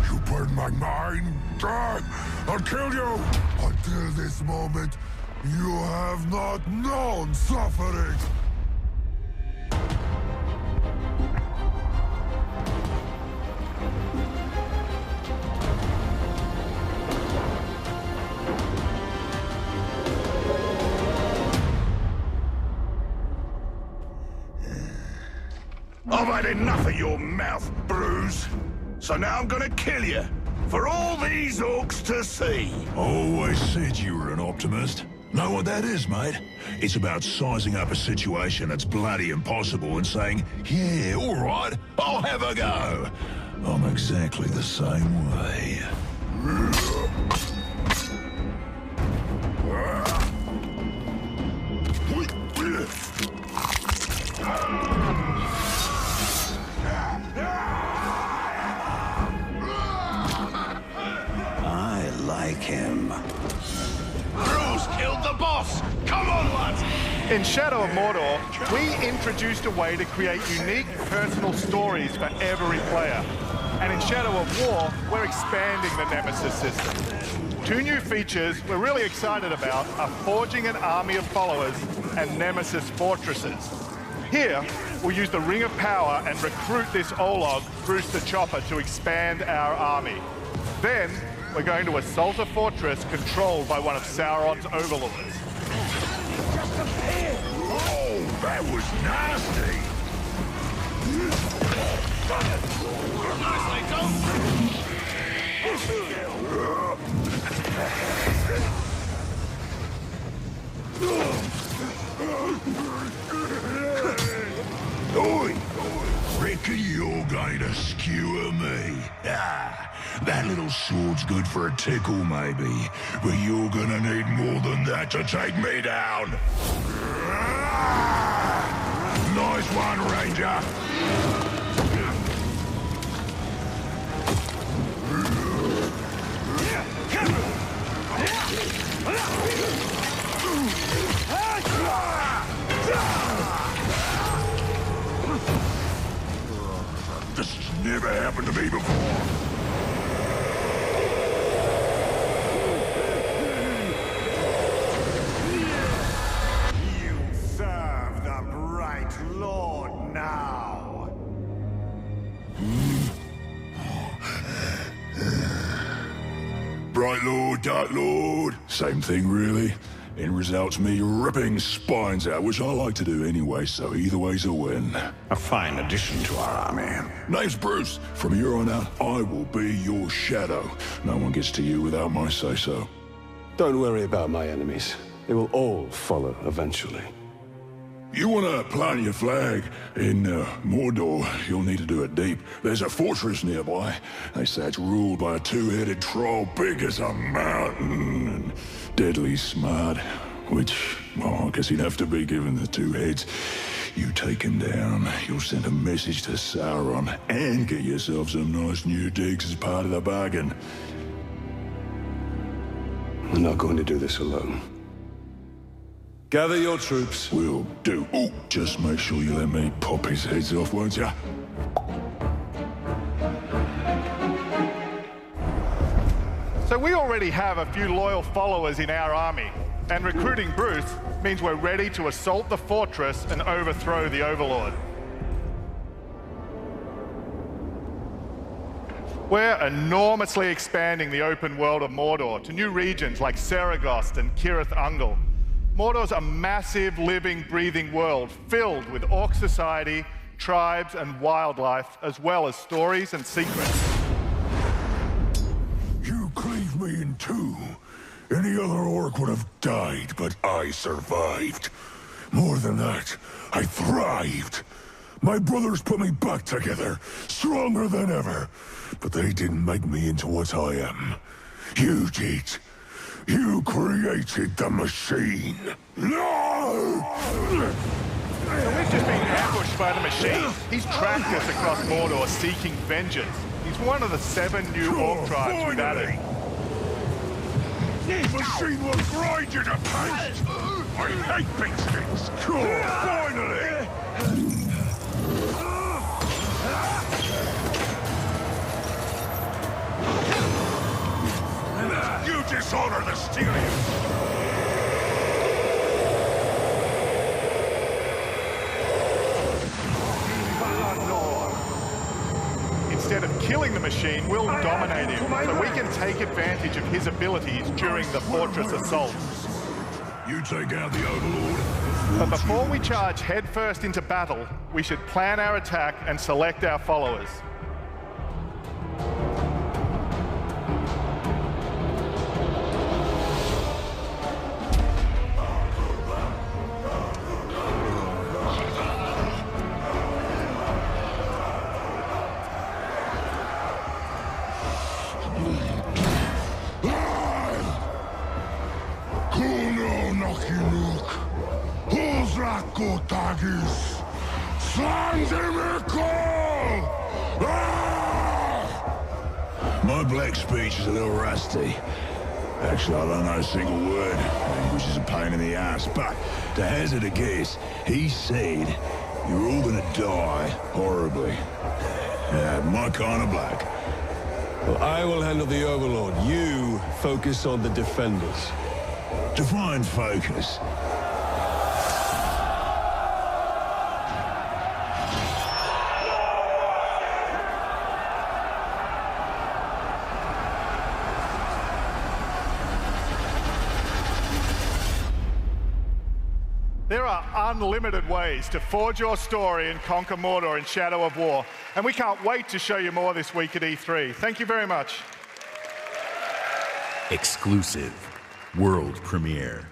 You burned my mind. I'll kill you. Until this moment, you have not known suffering. I've had enough of your mouth, Bruce. So now I'm gonna kill you. For all these orcs to see. Always said you were an optimist. Know what that is, mate? It's about sizing up a situation that's bloody impossible and saying, yeah, all right, I'll have a go. I'm exactly the same way. I like him. Bruce killed the boss! Come on, lads! In Shadow of Mordor, we introduced a way to create unique personal stories for every player. And in Shadow of War, we're expanding the Nemesis system. Two new features we're really excited about are forging an army of followers and Nemesis fortresses. Here, we'll use the Ring of Power and recruit this Olog, Bruce the Chopper, to expand our army. Then, we're going to assault a fortress controlled by one of Sauron's overlords. Oh, that was nasty! Oi! Reckon you're going to skewer me? That little sword's good for a tickle, maybe. But you're gonna need more than that to take me down. Nice one, Ranger. This never happened to me before. You serve the Bright Lord now. Bright Lord, Dark Lord, same thing really. End result's me ripping spines out, which I like to do anyway, so either way's a win. A fine addition to our army. Name's Bruce. From here on out, I will be your shadow. No one gets to you without my say-so. Don't worry about my enemies. They will all follow eventually. You want to plant your flag in Mordor, you'll need to do it deep. There's a fortress nearby. They say it's ruled by a two-headed troll big as a mountain and deadly smart. Which, well, I guess he'd have to be given the two heads. You take him down, you'll send a message to Sauron and get yourself some nice new digs as part of the bargain. I'm not going to do this alone. Gather your troops. Will do. Oh, just make sure you let me pop his heads off, won't ya? So we already have a few loyal followers in our army, and recruiting Bruce means we're ready to assault the fortress and overthrow the Overlord. We're enormously expanding the open world of Mordor to new regions like Saragost and Cirith Ungol. Mordor's a massive, living, breathing world filled with orc society, tribes, and wildlife, as well as stories and secrets. You cleaved me in two. Any other orc would have died, but I survived. More than that, I thrived. My brothers put me back together, stronger than ever. But they didn't make me into what I am. You did. You created the machine. No! So we've just been ambushed by the machine. He's tracked us across Mordor seeking vengeance. He's one of the 7 new orc tribes we've added. The machine will grind you to paste! I hate these things! Finally! You dishonor the Styrians! Instead of killing the machine, we'll dominate him, so we can take advantage of his abilities during the fortress assault. You take out the Overlord. But before we charge headfirst into battle, we should plan our attack and select our followers. My black speech is a little rusty. Actually, I don't know a single word, which is a pain in the ass, but to hazard a guess, he said you're all gonna die horribly. My kind of black. Well, I will handle the Overlord. You focus on the defenders. Define focus. There are unlimited ways to forge your story and conquer Mordor in Shadow of War, and we can't wait to show you more this week at E3. Thank you very much. Exclusive world premiere.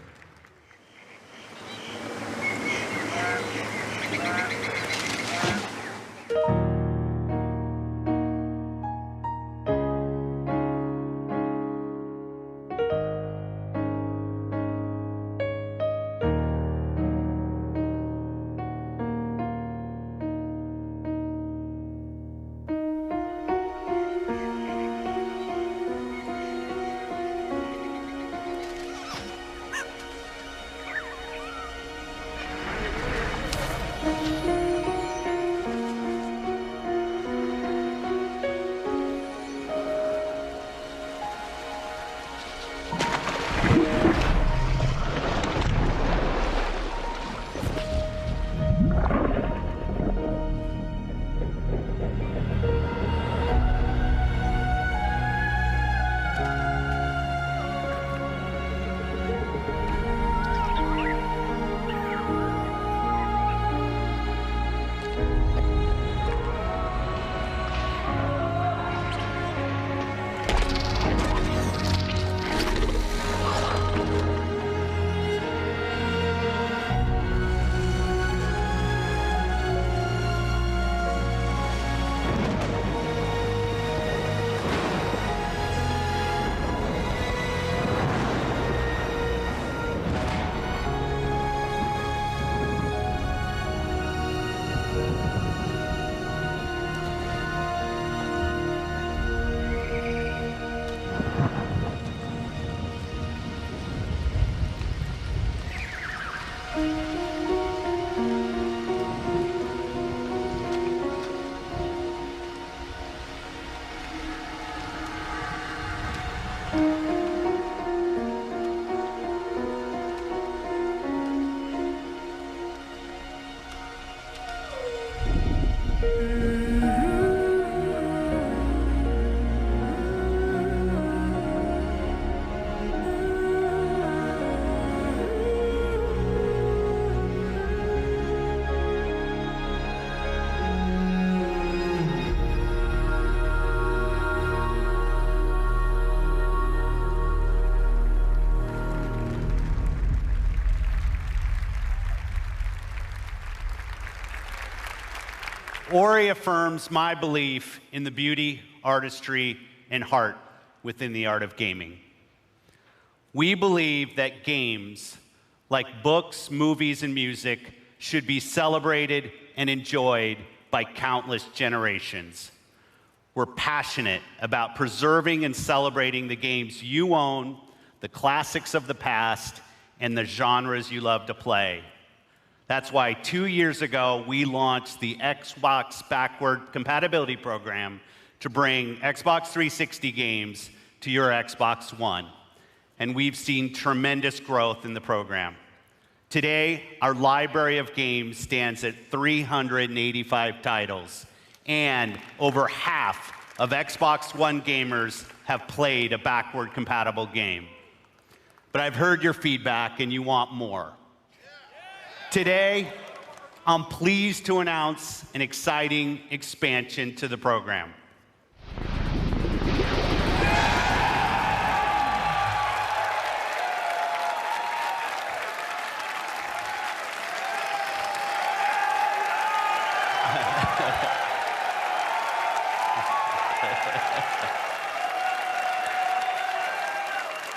Ori affirms my belief in the beauty, artistry, and heart within the art of gaming. We believe that games, like books, movies, and music, should be celebrated and enjoyed by countless generations. We're passionate about preserving and celebrating the games you own, the classics of the past, and the genres you love to play. That's why 2 years ago, we launched the Xbox Backward Compatibility Program to bring Xbox 360 games to your Xbox One. And we've seen tremendous growth in the program. Today, our library of games stands at 385 titles, and over half of Xbox One gamers have played a backward compatible game. But I've heard your feedback and you want more. Today, I'm pleased to announce an exciting expansion to the program.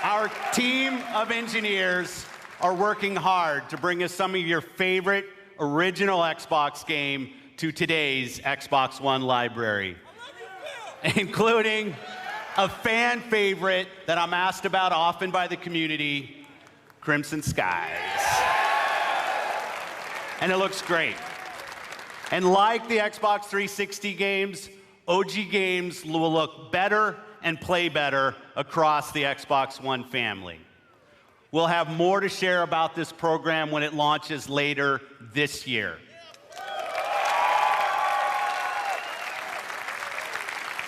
Our team of engineers are working hard to bring us some of your favorite original Xbox game to today's Xbox One library, including a fan favorite that I'm asked about often by the community, Crimson Skies. And it looks great. And like the Xbox 360 games, OG games will look better and play better across the Xbox One family. We'll have more to share about this program when it launches later this year.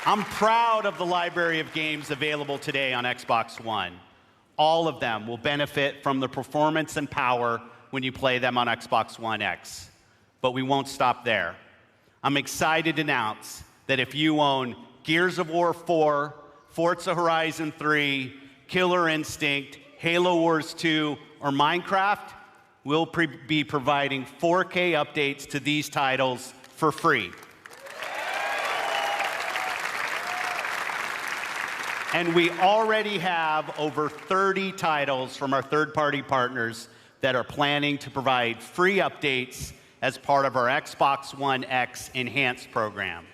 I'm proud of the library of games available today on Xbox One. All of them will benefit from the performance and power when you play them on Xbox One X. But we won't stop there. I'm excited to announce that if you own Gears of War 4, Forza Horizon 3, Killer Instinct, Halo Wars 2, or Minecraft, we'll be providing 4K updates to these titles for free. And we already have over 30 titles from our third-party partners that are planning to provide free updates as part of our Xbox One X Enhanced program.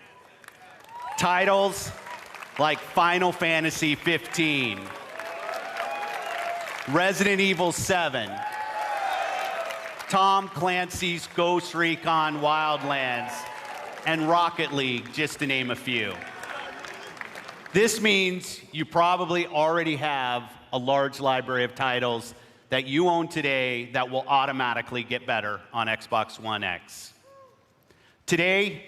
Titles like Final Fantasy 15, Resident Evil 7, Tom Clancy's Ghost Recon Wildlands, and Rocket League, just to name a few. This means you probably already have a large library of titles that you own today that will automatically get better on Xbox One X. Today,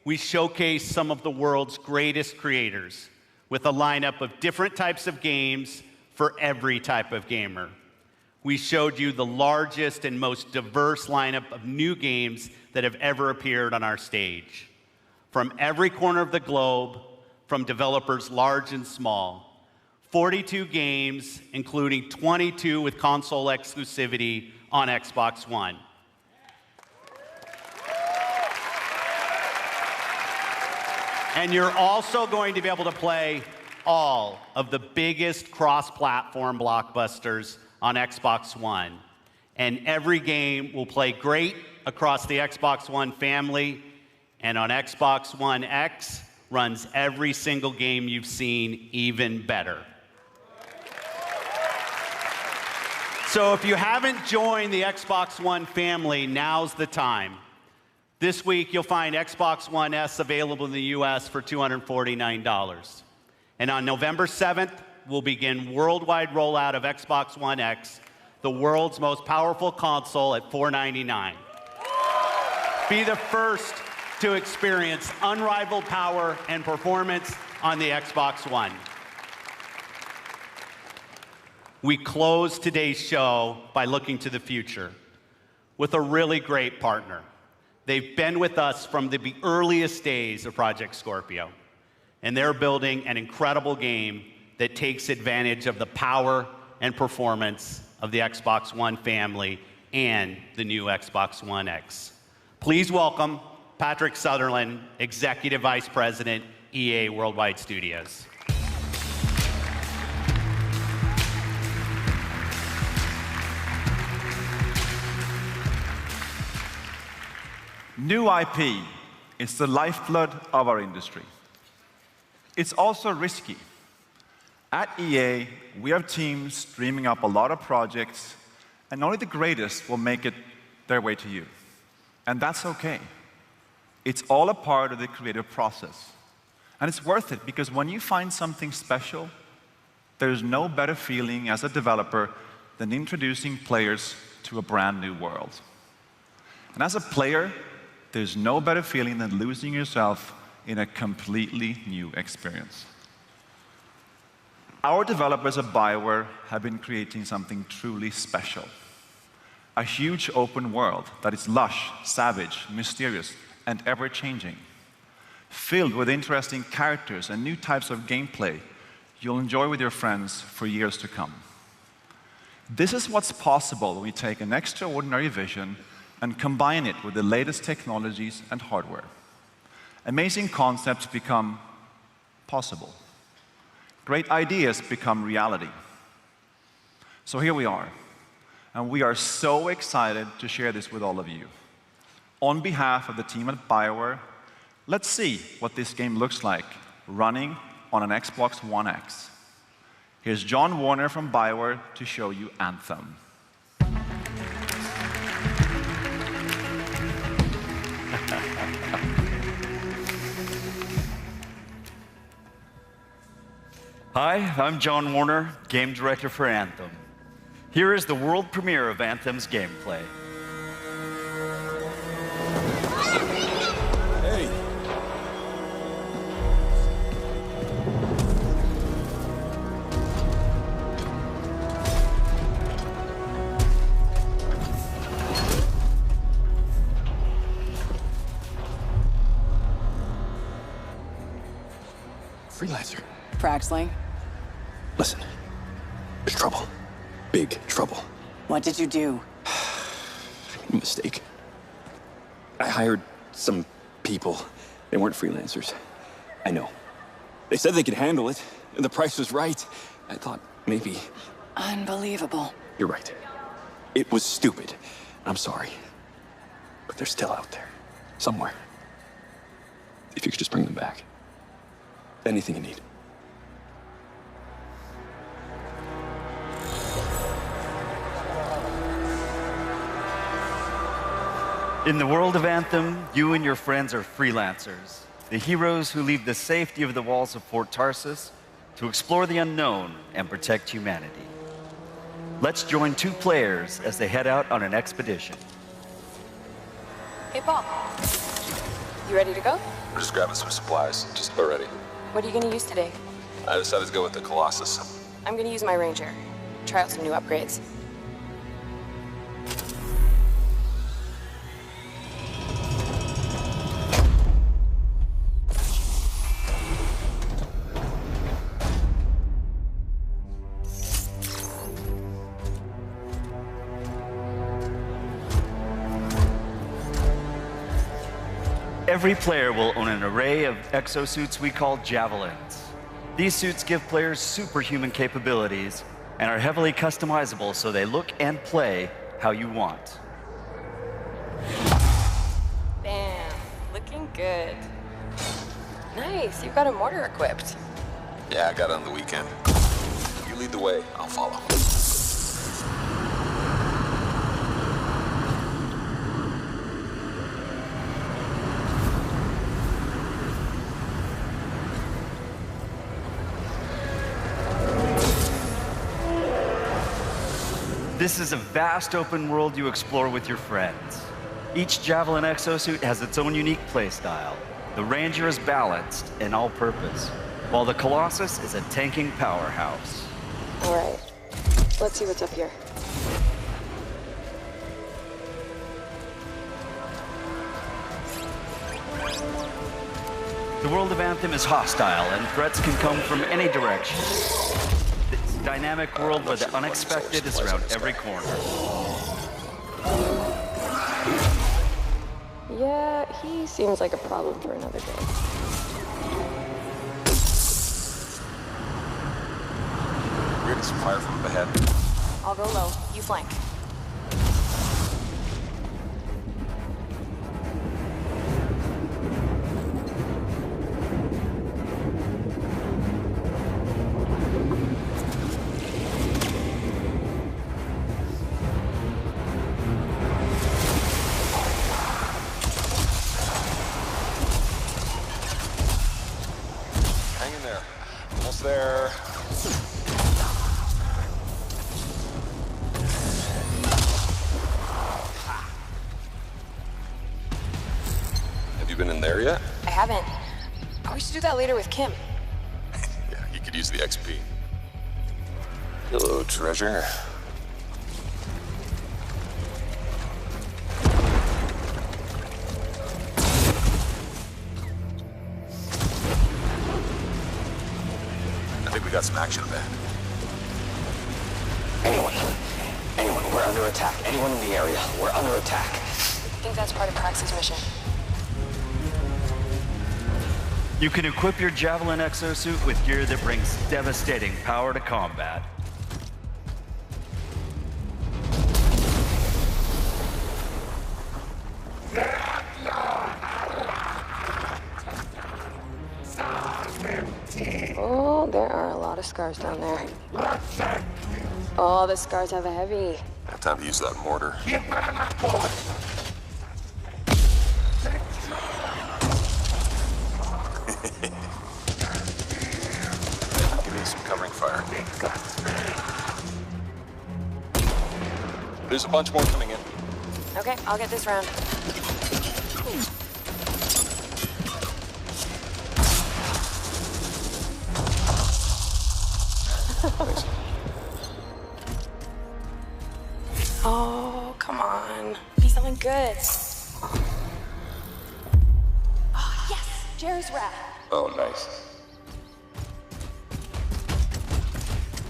we showcase some of the world's greatest creators with a lineup of different types of games for every type of gamer. We showed you the largest and most diverse lineup of new games that have ever appeared on our stage. From every corner of the globe, from developers large and small, 42 games, including 22 with console exclusivity on Xbox One. And you're also going to be able to play all of the biggest cross-platform blockbusters on Xbox One. And every game will play great across the Xbox One family, and on Xbox One X runs every single game you've seen even better. So if you haven't joined the Xbox One family, now's the time. This week, you'll find Xbox One S available in the US for $249. And on November 7th, we'll begin worldwide rollout of Xbox One X, the world's most powerful console, at $499. Be the first to experience unrivaled power and performance on the Xbox One. We close today's show by looking to the future with a really great partner. They've been with us from the earliest days of Project Scorpio, and they're building an incredible game that takes advantage of the power and performance of the Xbox One family and the new Xbox One X. Please welcome Patrick Sutherland, Executive Vice President, EA Worldwide Studios. New IP is the lifeblood of our industry. It's also risky. At EA, we have teams dreaming up a lot of projects, and only the greatest will make it their way to you. And that's okay. It's all a part of the creative process. And it's worth it, because when you find something special, there's no better feeling as a developer than introducing players to a brand new world. And as a player, there's no better feeling than losing yourself in a completely new experience. Our developers at BioWare have been creating something truly special. A huge open world that is lush, savage, mysterious, and ever-changing. Filled with interesting characters and new types of gameplay you'll enjoy with your friends for years to come. This is what's possible when we take an extraordinary vision and combine it with the latest technologies and hardware. Amazing concepts become possible. Great ideas become reality. So here we are, and we are so excited to share this with all of you. On behalf of the team at BioWare, let's see what this game looks like running on an Xbox One X. Here's John Warner from BioWare to show you Anthem. Hi, I'm John Warner, Game Director for Anthem. Here is the world premiere of Anthem's gameplay. Hey! Freelancer. Fraxley, Listen, there's trouble. Big trouble. what did you do? I made a mistake. I hired some people. They weren't freelancers. I know. They said they could handle it, and the price was right. I thought maybe... Unbelievable. You're right. It was stupid. I'm sorry. But they're still out there. Somewhere. If you could just bring them back. Anything you need. In the world of Anthem, you and your friends are freelancers, the heroes who leave the safety of the walls of Fort Tarsus to explore the unknown and protect humanity. Let's join two players as they head out on an expedition. Hey, Paul. You ready to go? We're just grabbing some supplies, just about ready. What are you going to use today? I decided to go with the Colossus. I'm going to use my Ranger. Try out some new upgrades. Every player will own an array of exosuits we call Javelins. These suits give players superhuman capabilities and are heavily customizable so they look and play how you want. Bam. Looking good. Nice. You've got a mortar equipped. Yeah, I got it on the weekend. You lead the way, I'll follow. This is a vast open world you explore with your friends. Each Javelin exosuit has its own unique playstyle. The Ranger is balanced and all-purpose, while the Colossus is a tanking powerhouse. All right. Let's see what's up here. The world of Anthem is hostile, and threats can come from any direction. This dynamic world where the unexpected is around every corner. Yeah, he seems like a problem for another day. We're getting some fire from up ahead. I'll go low. You flank. Hang in there. Almost there. Have you been in there yet? I haven't. Oh, we should do that later with Kim. Yeah, you could use the XP. Hello, treasure. I think we got some action up ahead. Anyone, we're under attack. Anyone in the area, we're under attack. I think that's part of Prax's mission. You can equip your Javelin exosuit with gear that brings devastating power to combat. Oh, there are a lot of scars down there. Oh, the scars have a heavy. I have time to use that mortar. Give me some covering fire. There's a bunch more coming in. Okay, I'll get this round. Oh, come on. Be something good. Oh, yes! Jerry's wrap. Oh, nice.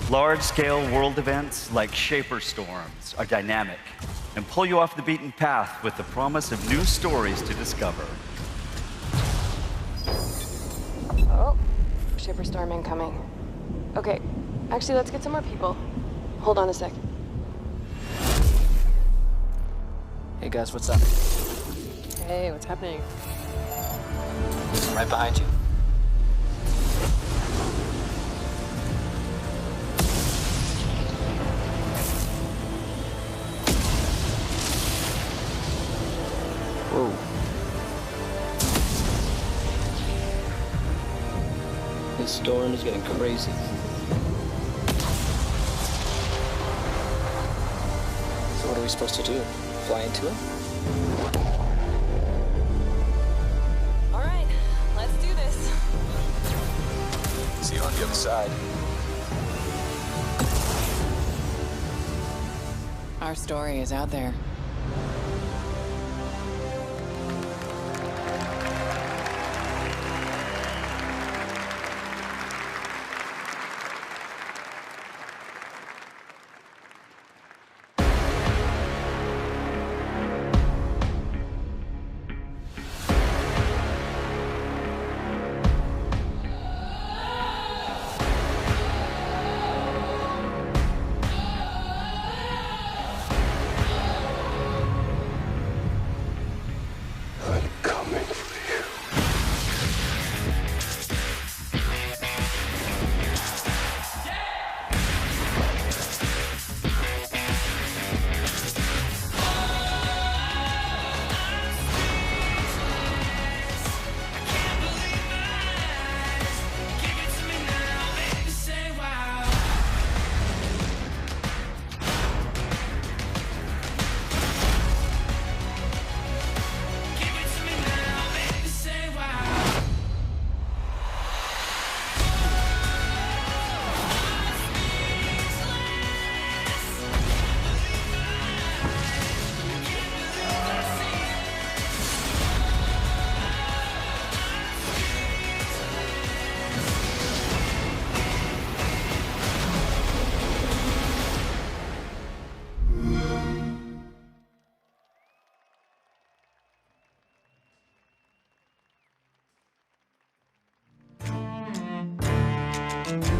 Large-scale world events like Shaper Storms are dynamic and pull you off the beaten path with the promise of new stories to discover. Oh, Shaper Storm incoming. Okay, actually, let's get some more people. Hold on a sec. Hey guys, what's up? Hey, what's happening? I'm right behind you. Whoa. This storm is getting crazy. So what are we supposed to do? Fly into it? All right, let's do this. See you on the other side. Our story is out there. Motorsport.